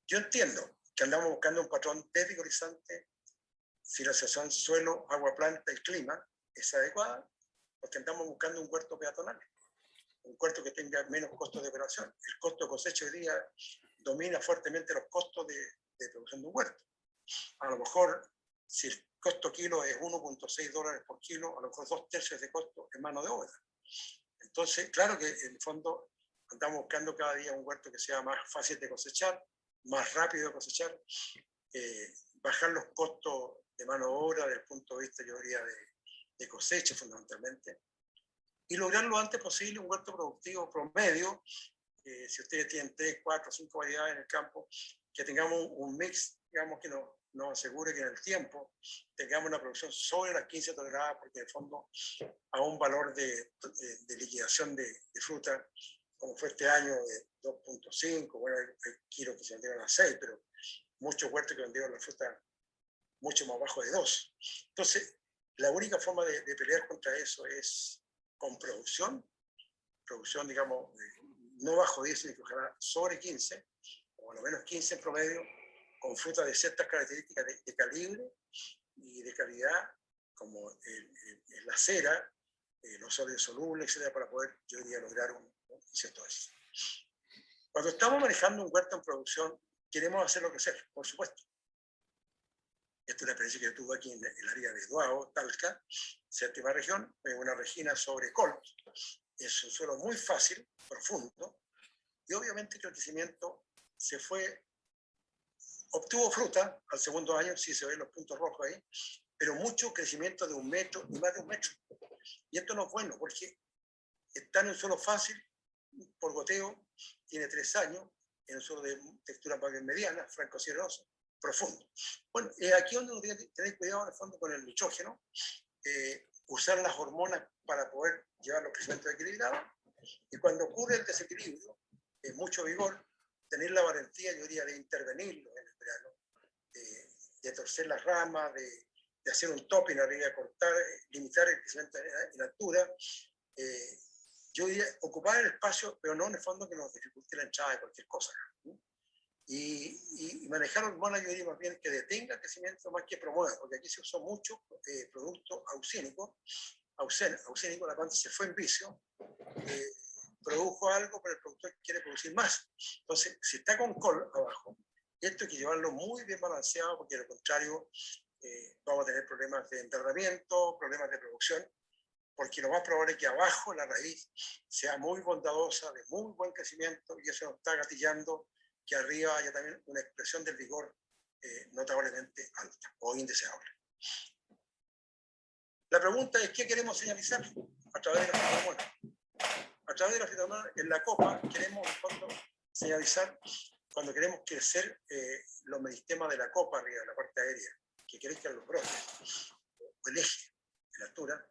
Yo entiendo que andamos buscando un patrón desvigorizante si la situación suelo, agua, planta y clima es adecuada, porque andamos buscando un huerto peatonal, un huerto que tenga menos costos de operación. El costo de cosecha hoy día domina fuertemente los costos de producción de un huerto. A lo mejor, si el costo kilo es $1.6 por kilo, a lo mejor 2/3 de costo es mano de obra. Entonces, claro que en el fondo andamos buscando cada día un huerto que sea más fácil de cosechar, más rápido de cosechar, bajar los costos de mano de obra desde el punto de vista, yo diría, de cosecha fundamentalmente, y lograr lo antes posible un huerto productivo promedio. Si ustedes tienen 3, 4, 5 variedades en el campo, que tengamos un mix, digamos, que nos asegure que en el tiempo tengamos una producción sobre las 15 toneladas, porque en el fondo a un valor de liquidación de fruta, como fue este año, de 2.5, bueno, hay kilos que se vendieron a 6, pero muchos huertos que vendieron la fruta mucho más bajo de 2. Entonces, la única forma de pelear contra eso es con producción, digamos, no bajo 10, sino que ojalá sobre 15, o a lo menos 15 en promedio, con frutas de ciertas características de calibre y de calidad, como la cera, los óleos solubles, etcétera, para poder, yo diría, lograr un cierto éxito. Cuando estamos manejando un huerto en producción, queremos hacerlo crecer, por supuesto. Esta es una experiencia que yo tuve aquí en el área de Duao, Talca, séptima región, una regina sobre col. Es un suelo muy fácil, profundo, y obviamente que el crecimiento obtuvo fruta al segundo año, sí se ven los puntos rojos ahí, pero mucho crecimiento de 1 metro y más de 1 metro. Y esto no es bueno porque está en un suelo fácil, por goteo, tiene 3 años, en un suelo de textura más bien mediana, franco-cienoso, profundo. Bueno, aquí donde uno tiene que tener cuidado en el fondo con el nitrógeno, usar las hormonas para poder llevar los crecimientos equilibrados, y cuando ocurre el desequilibrio, mucho vigor, tener la valentía, yo diría, de intervenirlos en el verano, de torcer las ramas, de hacer un topping arriba, de cortar, limitar el crecimiento en altura. Yo diría ocupar el espacio, pero no en el fondo que nos dificulte la entrada de cualquier cosa. Y manejar hormonas, yo diría más bien que detenga el crecimiento más que promueva, porque aquí se usó mucho producto auxínico, la planta se fue en vicio, produjo algo, pero el productor quiere producir más. Entonces, si está con col abajo, esto hay que llevarlo muy bien balanceado, porque de lo contrario vamos a tener problemas de enterramiento, problemas de producción, porque lo más probable es que abajo la raíz sea muy bondadosa, de muy buen crecimiento, y eso nos está gatillando que arriba haya también una expresión del vigor notablemente alta o indeseable. La pregunta es, ¿qué queremos señalizar a través de la fitohormona? A través de la fitohormona, en la copa, queremos en fondo señalizar cuando queremos crecer los meristemas de la copa arriba, de la parte aérea, que crezcan los brotes, o el eje, en la altura.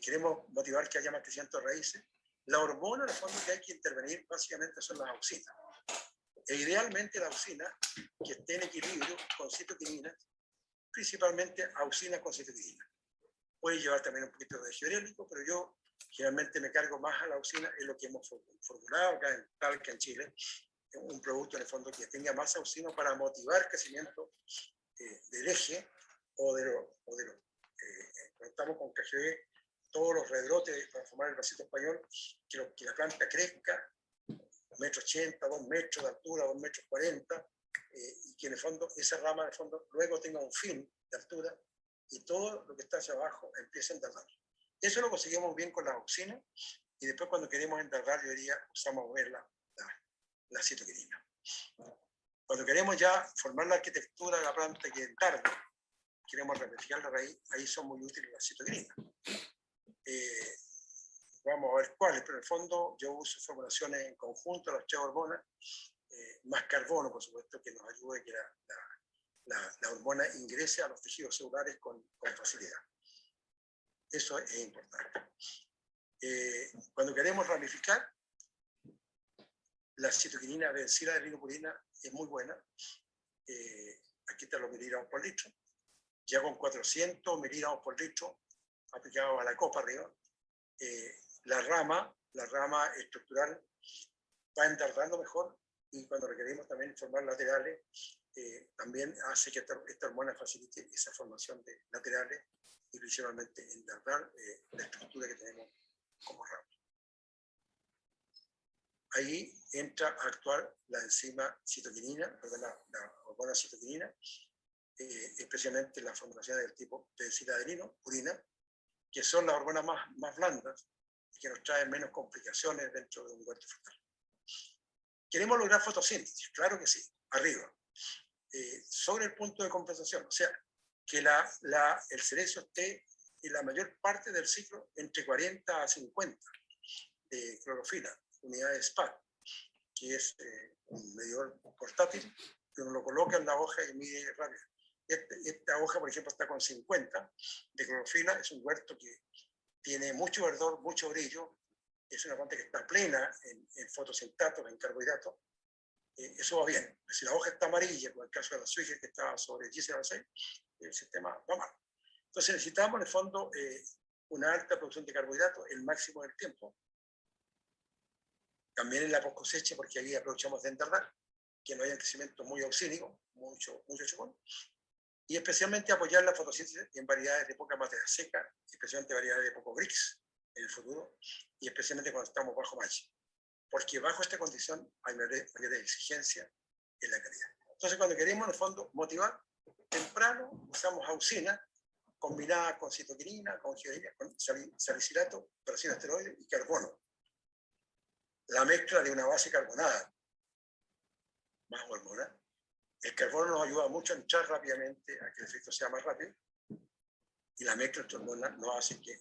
Queremos motivar que haya más crecimiento de raíces. La hormona, en el fondo, que hay que intervenir básicamente son las auxinas. E idealmente la auxina que esté en equilibrio con citoquinina, principalmente auxina con citoquinina. Puede llevar también un poquito de giberélico, pero yo generalmente me cargo más a la auxina, es lo que hemos formulado acá en Talca, en Chile, un producto en el fondo que tenga más auxina para motivar crecimiento del eje o de lo cuando estamos con KGB, todos los rebrotes para formar el vasito español, que la planta crezca 1,80 m, 2 metros de altura, 2,40 m, y que en el fondo esa rama en el fondo luego tenga un fin de altura y todo lo que está hacia abajo empiece a enterrar. Eso lo conseguimos bien con la auxina, y después cuando queremos enterrar, yo diría, usamos ver la citoquinina. Cuando queremos ya formar la arquitectura de la planta que entarde, queremos ramificar la raíz, ahí son muy útiles las citoquininas. Vamos a ver cuáles, pero en el fondo yo uso formulaciones en conjunto de las 3 hormonas, más carbono, por supuesto, que nos ayude a que la hormona ingrese a los tejidos celulares con facilidad. Eso es importante. Cuando queremos ramificar, la citoquinina bencila-adeninopurina es muy buena. Aquí están los miligramos por litro. Ya con 400 miligramos por litro aplicado a la copa arriba, la rama estructural va entardando mejor, y cuando requerimos también formar laterales, también hace que esta hormona facilite esa formación de laterales y principalmente entardar la estructura que tenemos como rama. Ahí entra a actuar la enzima citoquinina, la hormona citoquinina, especialmente la formulación del tipo bencila-adenino-purina, que son las hormonas más blandas y que nos traen menos complicaciones dentro de un huerto frutal. ¿Queremos lograr fotosíntesis? Claro que sí, arriba. Sobre el punto de compensación, o sea, que el cerezo esté en la mayor parte del ciclo entre 40 a 50 de clorofila, unidades SPA, que es un medidor portátil, que uno lo coloca en la hoja y mide rápido. Esta hoja, por ejemplo, está con 50 de clorofila, es un huerto que tiene mucho verdor, mucho brillo, es una planta que está plena en fotosintactos, en carbohidratos. Eso va bien. Si la hoja está amarilla, como el caso de la suya que está sobre 16, el sistema va mal. Entonces necesitamos, en el fondo, una alta producción de carbohidratos el máximo del tiempo. También en la post cosecha, porque ahí aprovechamos de entardar, que no haya crecimiento muy auxínico, mucho chupón. Y especialmente apoyar la fotosíntesis en variedades de poca materia seca, especialmente variedades de poco BRICS en el futuro, y especialmente cuando estamos bajo match, porque bajo esta condición hay mayor exigencia en la calidad. Entonces, cuando queremos, en el fondo, motivar, temprano usamos auxina combinada con citoquinina, con giberina, con salicilato, peracino esteroide y carbono. La mezcla de una base carbonada más hormona. El carbono nos ayuda mucho a entrar rápidamente, a que el efecto sea más rápido, y la mezcla de hormonas nos hace que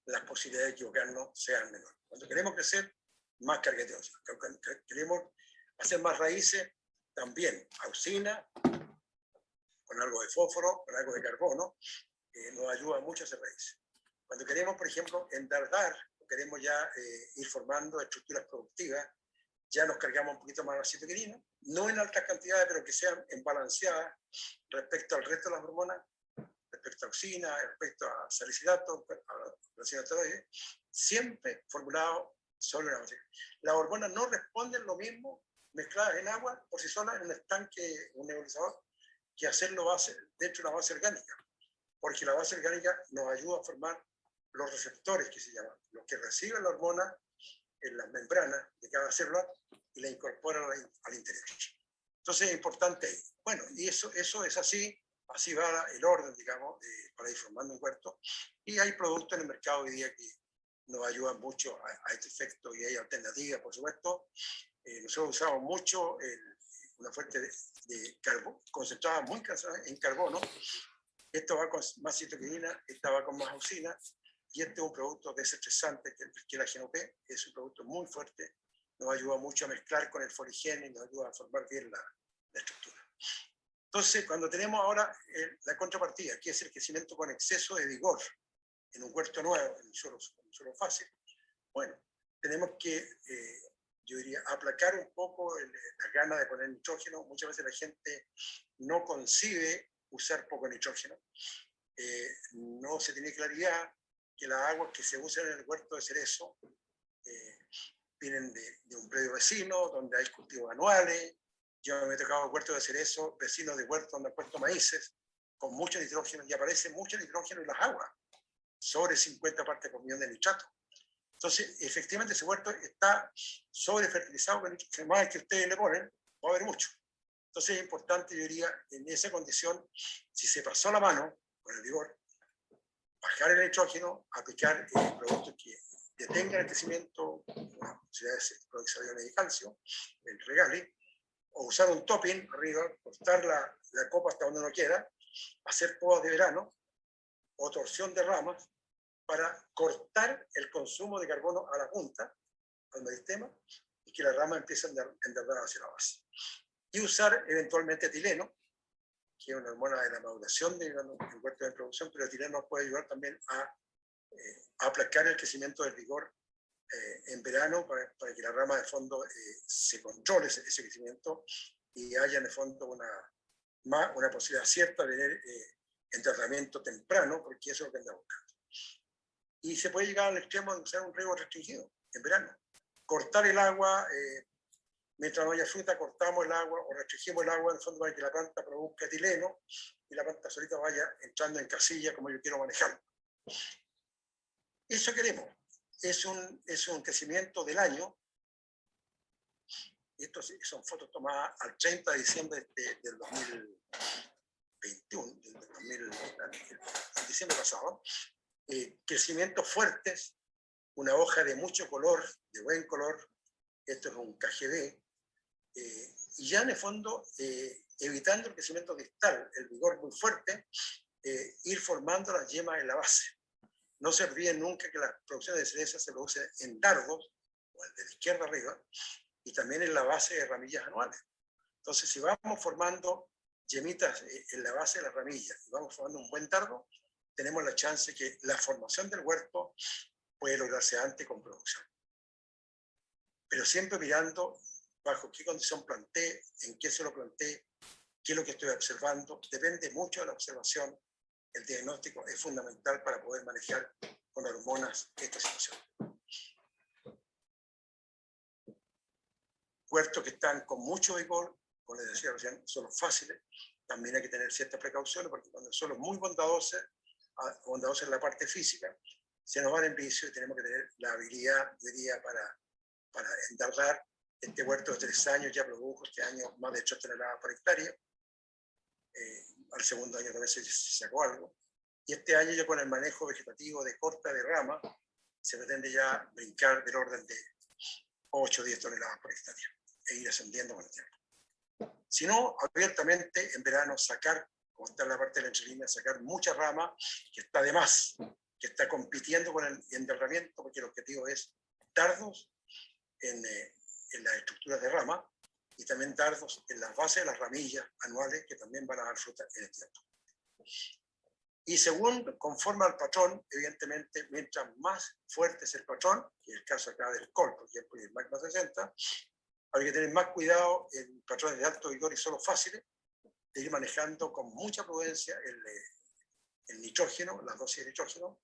las posibilidades de equivocarnos sean menores. Cuando queremos crecer, más cargueteos. Queremos hacer más raíces, también auxina, con algo de fósforo, con algo de carbono, nos ayuda mucho a hacer raíces. Cuando queremos, por ejemplo, entardar, queremos ya ir formando estructuras productivas, ya nos cargamos un poquito más la citoquinina, no en altas cantidades, pero que sean en balanceadas respecto al resto de las hormonas, respecto a auxina, respecto a salicilato, a esteroides, siempre formulado sobre una base. Las hormonas no responden lo mismo mezcladas en agua por sí solas en un estanque, un nebulizador, que hacerlo dentro de una base orgánica, porque la base orgánica nos ayuda a formar los receptores, que se llaman, los que reciben la hormona en las membranas de cada célula y la incorporan al interior. Entonces es importante ahí. Bueno, y eso es así va el orden, digamos, para ir formando un huerto. Y hay productos en el mercado hoy día que nos ayudan mucho a este efecto y hay alternativas, por supuesto. Nosotros usamos mucho una fuente de carbón, concentrada muy en carbono. Esto va con más citoquinina, esta va con más auxina, y este es un producto desestresante que la GNP, es un producto muy fuerte, nos ayuda mucho a mezclar con el foligen y nos ayuda a formar bien la estructura. Entonces, cuando tenemos ahora la contrapartida, que es el crecimiento con exceso de vigor en un huerto nuevo, en un suelo fácil, bueno, tenemos que, yo diría, aplacar un poco las ganas de poner nitrógeno. Muchas veces la gente no concibe usar poco nitrógeno, no se tiene claridad que las aguas que se usan en el huerto de cerezo vienen de un predio vecino, donde hay cultivos anuales. Yo me he tocado huertos de cerezo, vecinos de huertos donde han puesto maíces, con mucho nitrógeno, y aparece mucho nitrógeno en las aguas, sobre 50 partes por millón de nitrato. Entonces, efectivamente, ese huerto está sobrefertilizado con nitrógeno, más que ustedes le ponen, va a haber mucho. Entonces es importante, yo diría, en esa condición, si se pasó la mano con el vigor, bajar el nitrógeno, aplicar productos que detengan el crecimiento, posibilidades de producción de calcio, el regale, o usar un topping arriba, cortar la copa hasta donde uno quiera, hacer podas de verano o torsión de ramas para cortar el consumo de carbono a la punta, al meristema, y que la rama empiece a enderezar hacia la base. Y usar eventualmente etileno, que es una hormona de la maduración del huerto de producción, pero el etileno nos puede ayudar también a aplacar el crecimiento del vigor en verano para que la rama de fondo se controle ese crecimiento y haya en el fondo una posibilidad cierta de tener enterramiento temprano, porque eso es lo que andamos buscando. Y se puede llegar al extremo de usar un riego restringido en verano. Cortar el agua, mientras no haya fruta, cortamos el agua o restringimos el agua en el fondo para que la planta produzca etileno y la planta solita vaya entrando en casilla como yo quiero manejarlo. Eso queremos. Es un crecimiento del año. Y estas son fotos tomadas al 30 de diciembre del 2021, del diciembre pasado. Crecimientos fuertes, una hoja de mucho color, de buen color. Esto es un KGB. Y ya en el fondo, evitando el crecimiento distal, el vigor muy fuerte, ir formando las yemas en la base. No se olviden nunca que la producción de cereza se produce en dardos, o el de la izquierda arriba, y también en la base de ramillas anuales. Entonces, si vamos formando yemitas en la base de las ramillas y vamos formando un buen dardo, tenemos la chance que la formación del huerto puede lograrse antes con producción. Pero siempre mirando bajo qué condición planté, en qué se lo planté, qué es lo que estoy observando. Depende mucho de la observación. El diagnóstico es fundamental para poder manejar con hormonas esta situación. Huertos que están con mucho vigor, como les decía recién, son los fáciles. También hay que tener ciertas precauciones porque cuando el suelo es muy bondadoso en la parte física, se nos va en vicio y tenemos que tener la habilidad, diría, para endardar. Este huerto de 3 años ya produjo este año más de 8 toneladas por hectárea. Al segundo año también se sacó algo. Y este año ya con el manejo vegetativo de corta de rama, se pretende ya brincar del orden de 8 o 10 toneladas por hectárea e ir ascendiendo con el tiempo. Si no, abiertamente en verano sacar, como está en la parte de la entrelínea, sacar mucha rama que está de más, que está compitiendo con el enderramiento, porque el objetivo es dardos en las estructuras de rama y también dardos en las bases de las ramillas anuales que también van a dar fruta en el tiempo. Y según conforme al patrón, evidentemente, mientras más fuerte es el patrón, que es el caso acá del col, por ejemplo, y el magma 60, Habría que tener más cuidado en patrones de alto vigor y suelos fáciles, de ir manejando con mucha prudencia el nitrógeno, las dosis de nitrógeno,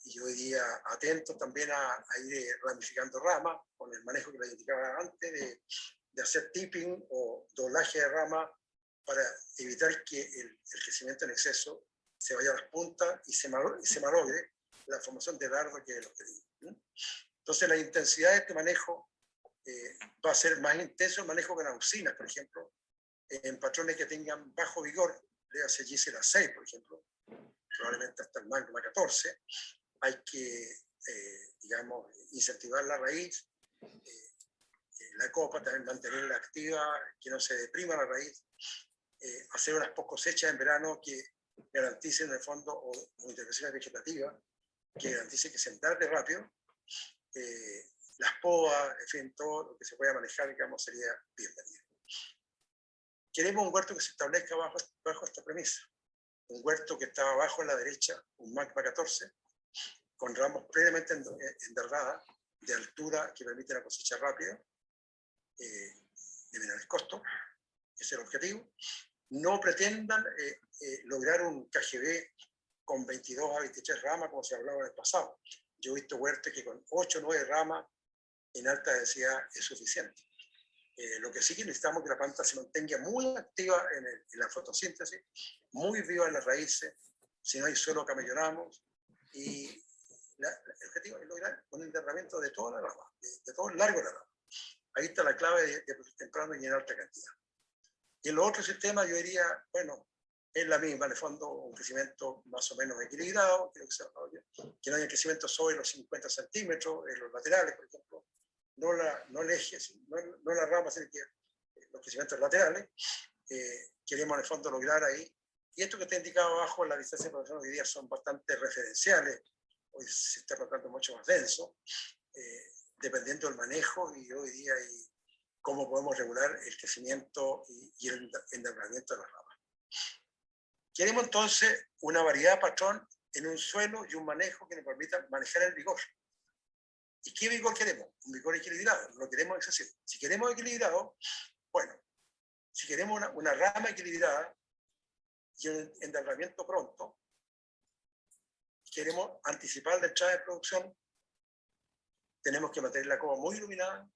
y yo diría atento también a ir ramificando ramas con el manejo que les indicaba antes de hacer tipping o doblaje de ramas para evitar que el crecimiento en exceso se vaya a las puntas y se malogre la formación de dardo, que es el objetivo. Entonces la intensidad de este manejo va a ser más intenso el manejo con auxinas, por ejemplo, en patrones que tengan bajo vigor, le hace Gisela 6, por ejemplo, probablemente hasta el magma 14, hay que, digamos, incentivar la raíz, la copa, también mantenerla activa, que no se deprima la raíz, hacer unas post cosechas en verano que garanticen en el fondo, o intervenciones vegetativas, que garanticen que se endarde rápido, las podas, en fin, todo lo que se pueda manejar, digamos, sería bienvenido. Queremos un huerto que se establezca bajo esta premisa. Un huerto que está abajo a la derecha, un magma 14, con ramos previamente endardadas, de altura que permiten la cosecha rápida, de menores costos, ese es el objetivo. No pretendan lograr un KGB con 22 a 23 ramas, como se hablaba en el pasado. Yo he visto huertos que con 8 o 9 ramas en alta densidad es suficiente. Lo que sí que necesitamos es que la planta se mantenga muy activa en la fotosíntesis, muy viva en las raíces, si no hay suelo camellonamos, y el objetivo es lograr un enterramiento de toda la rama, de todo el largo de la rama. Ahí está la clave de temprano y en alta cantidad. Y en los otros sistemas yo diría, bueno, es la misma, en el fondo, un crecimiento más o menos equilibrado, que no haya crecimiento sobre los 50 centímetros en los laterales, por ejemplo, no el eje, no la rama, sino que los crecimientos laterales. Queremos en el fondo lograr ahí. Y esto que está indicado abajo en la distancia de producción hoy día son bastante referenciales. Hoy se está tratando mucho más denso, dependiendo del manejo y hoy día y cómo podemos regular el crecimiento y el enderezamiento de las ramas. Queremos entonces una variedad de patrón en un suelo y un manejo que nos permita manejar el vigor. ¿Y qué vigor queremos? Un vigor equilibrado, no queremos excesivo. Si queremos equilibrado, bueno, si queremos una rama equilibrada y un enderezamiento pronto, queremos anticipar la entrada de producción, tenemos que mantener la copa muy iluminada,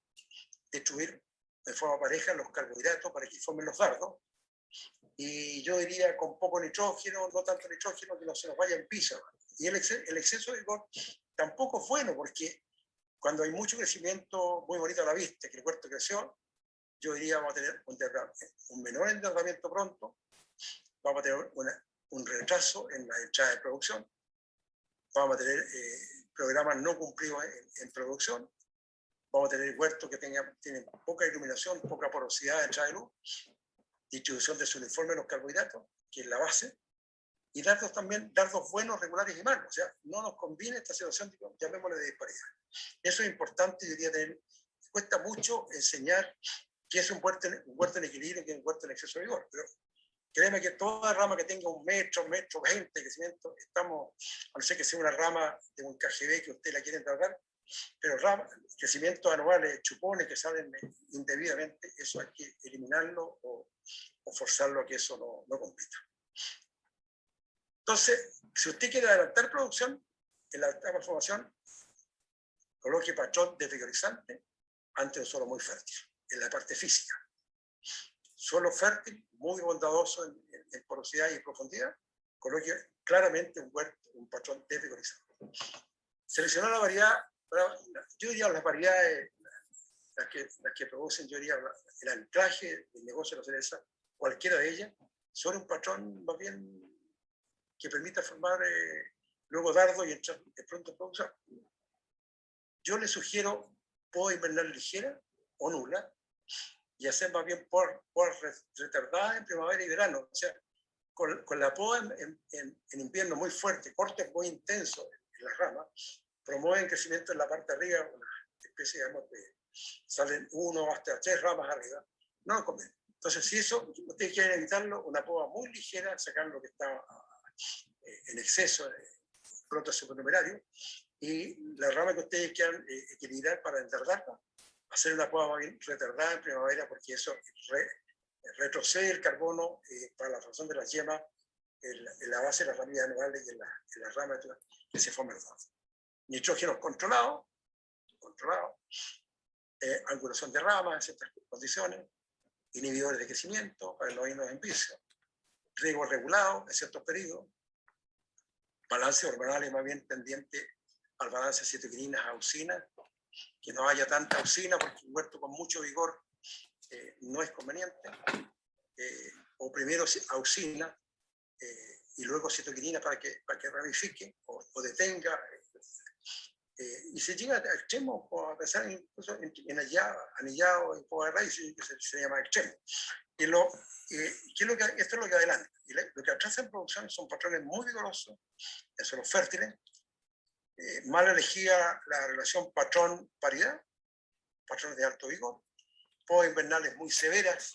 destruir de forma pareja los carbohidratos para que formen los dardos, y yo diría con poco nitrógeno, no tanto nitrógeno, que no se nos vaya en piso. Y el exceso de vigor tampoco es bueno, porque cuando hay mucho crecimiento muy bonito a la vista, que el huerto creció, yo diría vamos a tener un menor endeudamiento pronto, vamos a tener un retraso en la entrada de producción, vamos a tener programas no cumplidos en producción, vamos a tener huertos que tienen poca iluminación, poca porosidad de entrada de luz, distribución desuniforme de los carbohidratos, que es la base, y dardos también, dardos buenos, regulares y malos. O sea, no nos conviene esta situación, llamémosle de disparidad. Eso es importante, yo diría, cuesta mucho enseñar qué es un huerto en equilibrio, qué es un huerto en exceso de vigor, pero créeme que toda rama que tenga un metro 20 de crecimiento, estamos, a no ser que sea una rama de un KGB que usted la quiere tratar, pero crecimientos anuales, chupones que salen indebidamente, eso hay que eliminarlo o forzarlo a que eso no compita. Entonces, si usted quiere adelantar producción, en la etapa de formación, coloque patrón desvigorizante ante un suelo muy fértil, en la parte física. Suelo fértil, muy bondadoso en porosidad y profundidad, coloque claramente un patrón desvigorizante. Seleccionar la variedad, yo diría las variedades, las que producen, yo diría el anclaje del negocio de la cereza, cualquiera de ellas, son un patrón más bien que permita formar luego dardo y entrar de pronto en producción. Yo le sugiero poda invernal ligera o nula y hacer más bien por retardada en primavera y verano. O sea, con la poda en invierno muy fuerte, cortes muy intensos en las ramas, promueven crecimiento en la parte de arriba, una especie, digamos, de salen 1 hasta 3 ramas arriba. No nos conviene. Entonces, si eso ustedes quieren evitarlo, una poda muy ligera, sacar lo que está en exceso, pronto supernumerario, y la rama que ustedes quieran equilibrar para enterrarla, hacer una poda más bien retardada en primavera, porque eso retrocede el carbono para la formación de las yemas en la base de las ramillas anuales y en las ramas que se forman. Nitrógenos controlados, angulación de ramas en ciertas condiciones, inhibidores de crecimiento para no irnos en vicio, riego regulado en ciertos periodos, balance hormonal más bien tendiente al balance de citoquininas a auxinas, que no haya tanta auxina porque un huerto con mucho vigor no es conveniente, o primero auxina y luego citoquinina para que ramifique o detenga. Y se llega a extremos, a pensar incluso en anillado, en poda de raíz, que se llama extremo. ¿Qué es lo que, esto es lo que adelanta. Y lo que atrasa en producción son patrones muy vigorosos, en suelos fértiles, mal elegida la relación patrón-paridad, patrones de alto vigor, podas invernales muy severas,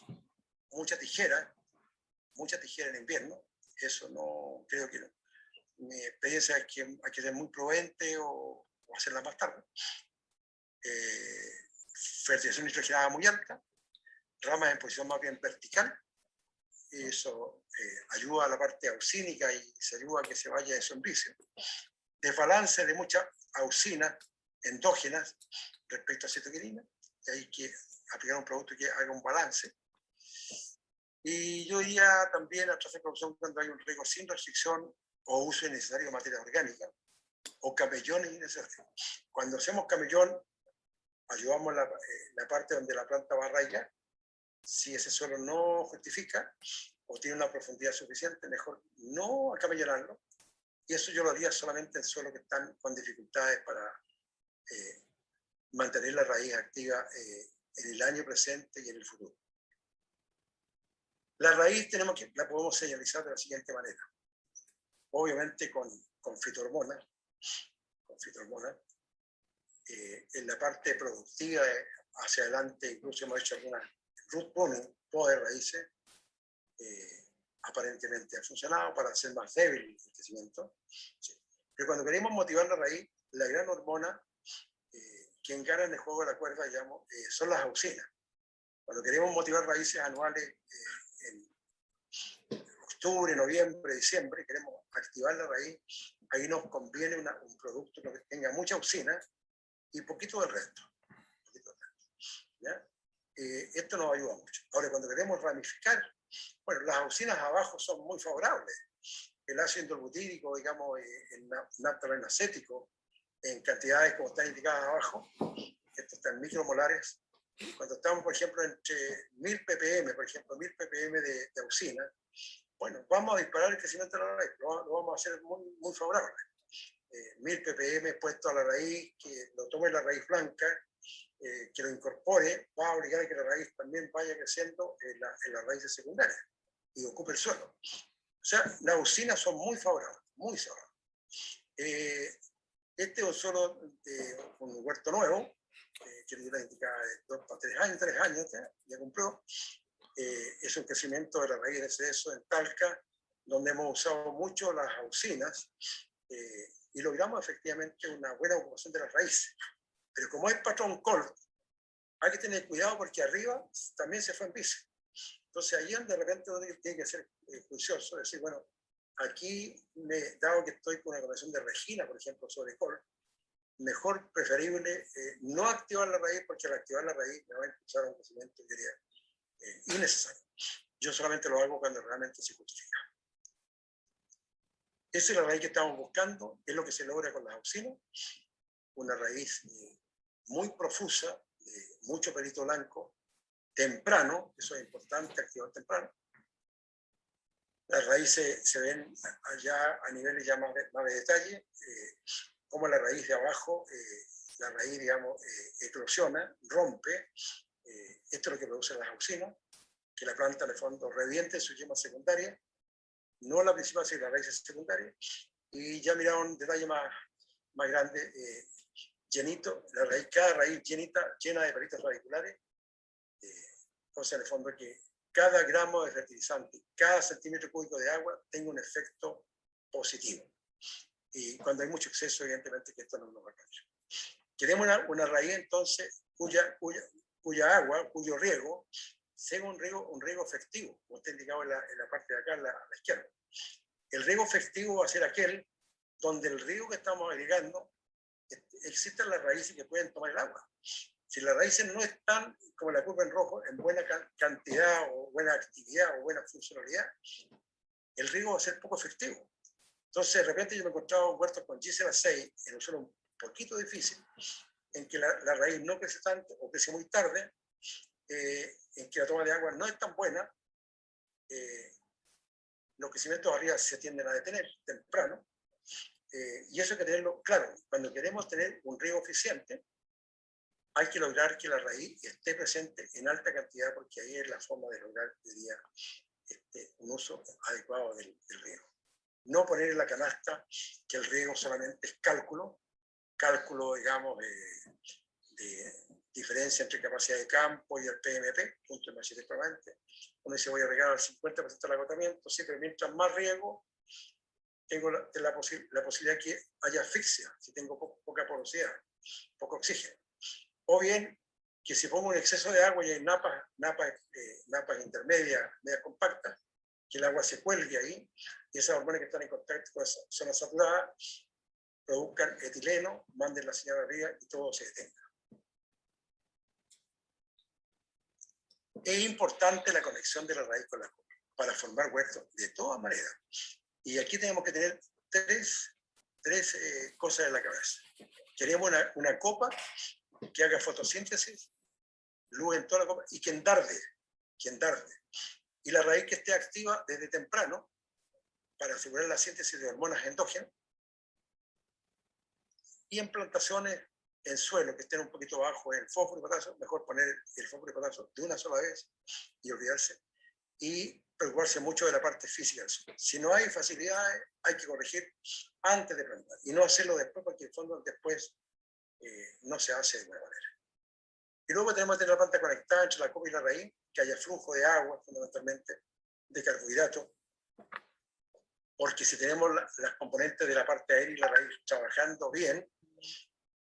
mucha tijera en invierno. Eso no, creo que no. Mi experiencia es que hay que ser muy prudente o hacerla más tarde. Fertilización nitrogenada muy alta, ramas en posición más bien vertical, eso ayuda a la parte auxínica y se ayuda a que se vaya eso en vicio. Desbalance de muchas auxinas endógenas respecto a citoquinina, y hay que aplicar un producto que haga un balance. Y yo diría también a través de producción cuando hay un riego sin restricción o uso innecesario de materia orgánica, o camellones innecesarios. Cuando hacemos camellón, ayudamos la parte donde la planta va a arraigar. Si ese suelo no justifica o tiene una profundidad suficiente, mejor no acamellonarlo. Y eso yo lo haría solamente en suelos que están con dificultades para mantener la raíz activa en el año presente y en el futuro. La raíz la podemos señalizar de la siguiente manera. Obviamente con fitohormonas. En la parte productiva hacia adelante, incluso hemos hecho algunas root pruning, poda de raíces, aparentemente ha funcionado para hacer más débil el crecimiento. Sí. Pero cuando queremos motivar la raíz, la gran hormona que encara en el juego de la cuerda, digamos, son las auxinas. Cuando queremos motivar raíces anuales en octubre, noviembre, diciembre, queremos activar la raíz, ahí nos conviene un producto que tenga mucha auxina y poquito del resto. ¿Ya? Esto nos ayuda mucho. Ahora, cuando queremos ramificar, bueno, las auxinas abajo son muy favorables. El ácido indolbutírico, digamos, el naftaleno acético, en cantidades como están indicadas abajo, estos están micromolares. Cuando estamos, por ejemplo, entre 1000 ppm, por ejemplo, 1000 ppm de auxina, bueno, vamos a disparar el crecimiento de la raíz, lo vamos a hacer muy, muy favorable. 1000 ppm puesto a la raíz, que lo tome la raíz blanca, que lo incorpore, va a obligar a que la raíz también vaya creciendo en las raíces secundarias y ocupe el suelo. O sea, las auxinas son muy favorables, muy favorables. Este es un suelo de un huerto nuevo, que le indicaba de 2 a 3 años, ya cumplió. Es un crecimiento de la raíz de exceso en Talca, donde hemos usado mucho las auxinas y logramos efectivamente una buena ocupación de las raíces. Pero como es patrón col, hay que tener cuidado porque arriba también se fue en vicio. Entonces ahí de repente uno tiene que ser juicioso, decir, bueno, aquí, dado que estoy con una conversión de Regina, por ejemplo, sobre col, mejor, preferible, no activar la raíz, porque al activar la raíz me va a impulsar un crecimiento, yo diría, innecesario. Yo solamente lo hago cuando realmente se justifica. Esa es la raíz que estamos buscando, es lo que se logra con las auxinas, una raíz muy profusa, mucho pelito blanco, temprano, eso es importante, activar temprano. Las raíces se ven allá a niveles ya más de detalle, como la raíz de abajo, la raíz, digamos, eclosiona, rompe. Esto es lo que producen las auxinas, que la planta, de fondo, reviente su yema secundaria, no la principal, sino la raíz secundaria. Y ya miraron un detalle más grande, llenito, cada raíz llena de pelitos radiculares, cosa en el fondo que cada gramo de fertilizante, cada centímetro cúbico de agua tenga un efecto positivo. Y cuando hay mucho exceso, evidentemente que esto no nos va a cambiar. Queremos una raíz entonces cuya agua, cuyo riego, sea un riego efectivo, como está indicado en la parte de acá, a la izquierda. El riego efectivo va a ser aquel donde el riego que estamos agregando, existen las raíces que pueden tomar el agua. Si las raíces no están, como la curva en rojo, en buena cantidad o buena actividad o buena funcionalidad, el riego va a ser poco efectivo. Entonces, de repente yo me encontraba en huertos con Gisela 6, en un suelo un poquito difícil, en que la raíz no crece tanto o crece muy tarde, en que la toma de agua no es tan buena, los crecimientos arriba se tienden a detener temprano, y eso hay que tenerlo claro. Cuando queremos tener un riego eficiente, hay que lograr que la raíz esté presente en alta cantidad, porque ahí es la forma de lograr, diría, un uso adecuado del riego. No poner en la canasta que el riego solamente es cálculo, digamos, de diferencia entre capacidad de campo y el PMP, punto de machete probablemente. Uno dice, voy a regar al 50% del agotamiento, sí, pero mientras más riego, tengo la posibilidad que haya asfixia, si tengo poca porosidad, poco oxígeno. O bien, que si pongo un exceso de agua y hay napas intermedias, medias compactas, que el agua se cuelgue ahí, y esas hormonas que están en contacto con esa zona saturada produzcan etileno, manden la señal arriba y todo se detenga. Es importante la conexión de la raíz con la copa para formar huertos de todas maneras. Y aquí tenemos que tener tres cosas en la cabeza. Queremos una copa que haga fotosíntesis, luz en toda la copa y que endarde. Y la raíz que esté activa desde temprano para asegurar la síntesis de hormonas endógenas. Y en plantaciones en suelo que estén un poquito bajo en fósforo y potasio, mejor poner el fósforo y potasio de una sola vez y olvidarse. Y preocuparse mucho de la parte física del suelo. Si no hay facilidades, hay que corregir antes de plantar y no hacerlo después, porque en el fondo después no se hace de buena manera. Y luego tenemos que tener la planta conectada entre la copa y la raíz, que haya flujo de agua, fundamentalmente, de carbohidratos, porque si tenemos las componentes de la parte aérea y la raíz trabajando bien,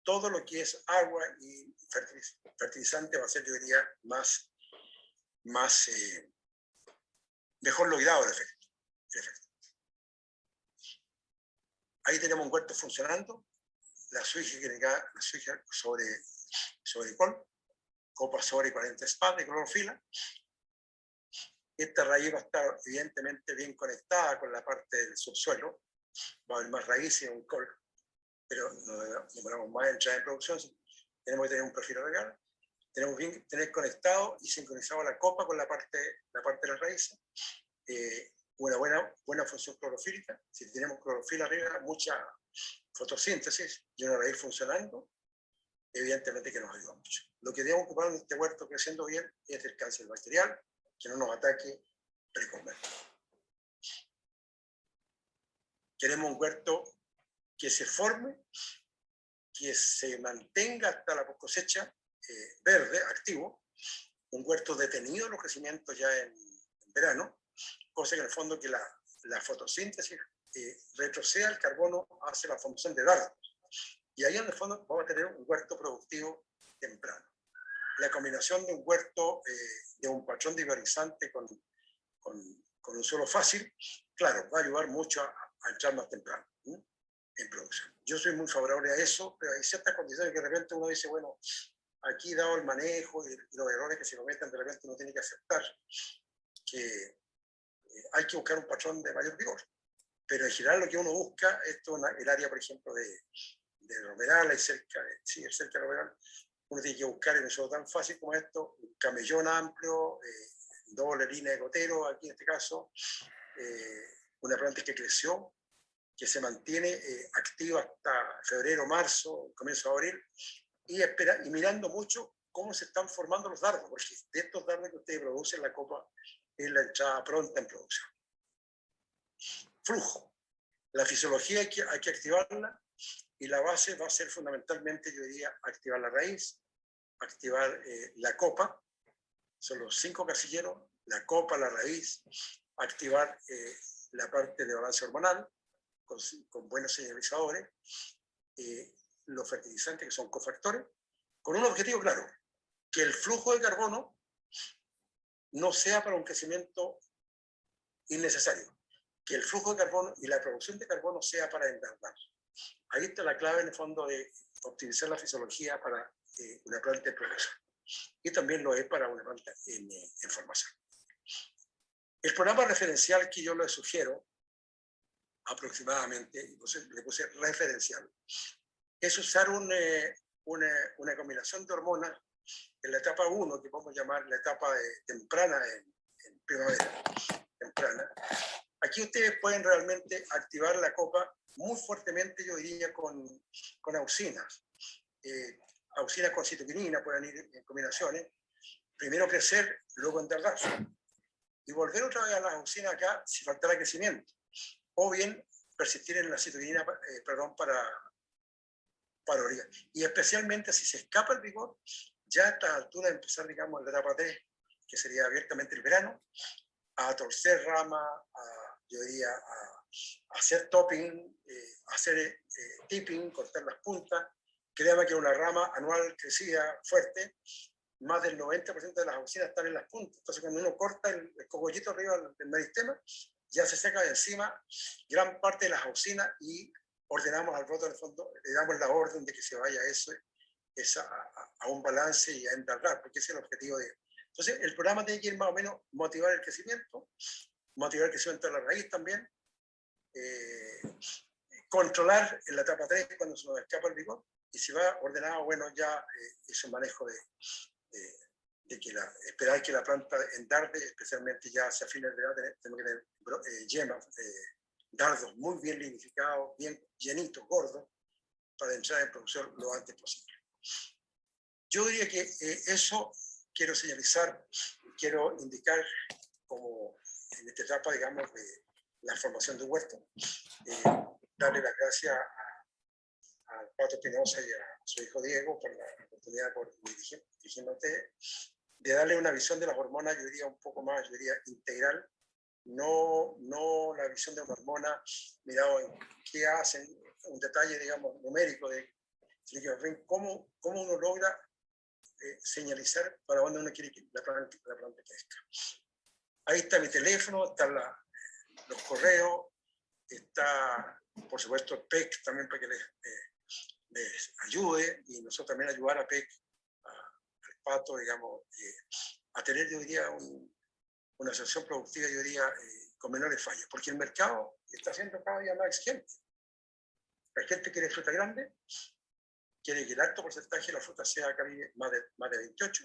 todo lo que es agua y fertilizante va a ser, yo diría, mejor logrado el efecto. Ahí tenemos un huerto funcionando, la suija sobre col, copa sobre 40 espadas de clorofila. Esta raíz va a estar evidentemente bien conectada con la parte del subsuelo, va a haber más raíces en un col, pero no demoramos más en entrar en producción. Tenemos que tener un perfil regal, tenemos que tener conectado y sincronizado la copa con la parte de las raíces, una buena función clorofílica. Si tenemos clorofila arriba, mucha fotosíntesis y una raíz funcionando, evidentemente que nos ayuda mucho. Lo que debemos ocupar en este huerto creciendo bien es el cáncer bacterial, que no nos ataque precozmente. Queremos un huerto que se forme, que se mantenga hasta la cosecha, verde, activo, un huerto detenido en los crecimientos ya en verano, cosa que en el fondo que la fotosíntesis retroceda el carbono hacia la formación de dardos. Y ahí en el fondo vamos a tener un huerto productivo temprano. La combinación de un huerto, de un patrón divergente con un suelo fácil, claro, va a ayudar mucho a entrar más temprano en producción. Yo soy muy favorable a eso, pero hay ciertas condiciones que de repente uno dice, bueno, aquí dado el manejo y los errores que se cometen, de repente uno tiene que aceptar que hay que buscar un patrón de mayor vigor. Pero en general lo que uno busca, esto el área, por ejemplo, de Romeral, y cerca de Romeral, uno tiene que buscar en un suelo tan fácil como esto, un camellón amplio, doble línea de gotero, aquí en este caso, una planta que creció, que se mantiene activa hasta febrero, marzo, comienzo de abril, y mirando mucho cómo se están formando los dardos, porque de estos dardos que ustedes producen, la copa es la entrada pronta en producción. Flujo. La fisiología hay que activarla, y la base va a ser fundamentalmente, yo diría, activar la raíz, activar la copa, son los 5 casilleros, la copa, la raíz, activar la parte de balance hormonal, con buenos señalizadores, los fertilizantes que son cofactores, con un objetivo claro, que el flujo de carbono no sea para un crecimiento innecesario, que el flujo de carbono y la producción de carbono sea para enderezar. Ahí está la clave en el fondo de optimizar la fisiología para una planta en progreso. Y también lo es para una planta en formación. El programa referencial que yo le sugiero, aproximadamente, le puse referencial, es usar una combinación de hormonas en la etapa 1, que podemos llamar la etapa temprana en primavera, temprana. Aquí ustedes pueden realmente activar la copa muy fuertemente, yo diría, con auxinas. Auxinas con citoquinina pueden ir en combinaciones. Primero crecer, luego enderezar. Y volver otra vez a las auxinas acá si faltara crecimiento. O bien persistir en la citoquinina, para origar. Y especialmente si se escapa el vigor, ya a esta altura de empezar, digamos, la etapa 3, que sería abiertamente el verano, a torcer rama, yo diría, a hacer topping, hacer tipping, cortar las puntas. Créame que una rama anual crecida fuerte, más del 90% de las auxinas están en las puntas. Entonces, cuando uno corta el cogollito arriba del meristema, ya se seca de encima gran parte de las auxinas y ordenamos al brote, en el fondo, le damos la orden de que se vaya eso a un balance y a enderezar, porque ese es el objetivo de... Entonces, el programa tiene que ir más o menos motivar el crecimiento de la raíz también, controlar en la etapa 3 cuando se nos escapa el vigor, y si va ordenado, bueno, ya es un manejo de que esperar que la planta endarde, especialmente ya hacia fines de edad, tenemos que tener yemas, dardos muy bien lignificados, bien llenitos, gordos, para entrar en producción lo antes posible. Yo diría que eso quiero señalizar, quiero indicar como en esta etapa, digamos, de la formación de huerto, darle las gracias a Pato Espinosa y a su hijo Diego por la oportunidad por dirigirme a ustedes, de darle una visión de las hormonas, yo diría un poco más, yo diría integral, no la visión de una hormona, mirado en qué hacen, un detalle, digamos, numérico de cómo uno logra señalizar para dónde uno quiere que la planta crezca. Ahí está mi teléfono, están los correos, está, por supuesto, el PEC también para que les ayude, y nosotros también ayudar a PEC, al Pato, digamos, a tener, yo diría, una asociación productiva, yo diría, con menores fallas, porque el mercado está siendo cada día más exigente. La gente quiere fruta grande, quiere que el alto porcentaje de la fruta sea más de 28,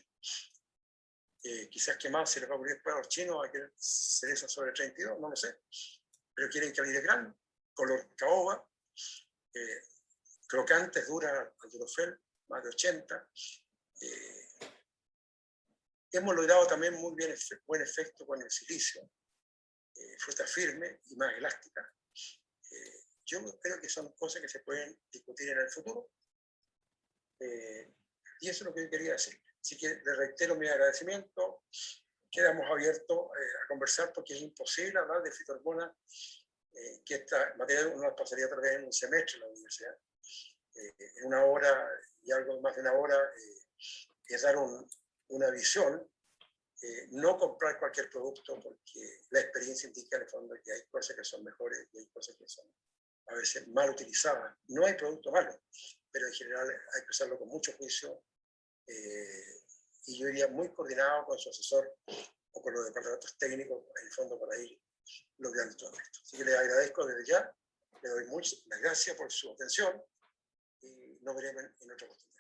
quizás que más se les va a ocurrir después a los chinos a querer cereza sobre 32, no lo sé, pero quieren calidez grande, color caoba, crocantes, duras al durofel, más de 80. Hemos logrado también muy bien buen efecto con el silicio, fruta firme y más elástica. Yo creo que son cosas que se pueden discutir en el futuro, y eso es lo que yo quería decir. Así que le reitero mi agradecimiento. Quedamos abiertos a conversar, porque es imposible hablar de fitohormonas, que esta materia uno la pasaría otra vez en un semestre en la universidad. En una hora y algo más de una hora, es dar una visión, no comprar cualquier producto, porque la experiencia indica en el fondo que hay cosas que son mejores y hay cosas que son a veces mal utilizadas. No hay producto malo, pero en general hay que usarlo con mucho juicio, y yo diría muy coordinado con su asesor o con los departamentos técnicos, en el fondo, para ir logrando todo esto. Así que les agradezco desde ya, le doy muchas gracias por su atención y nos veremos en otra oportunidad.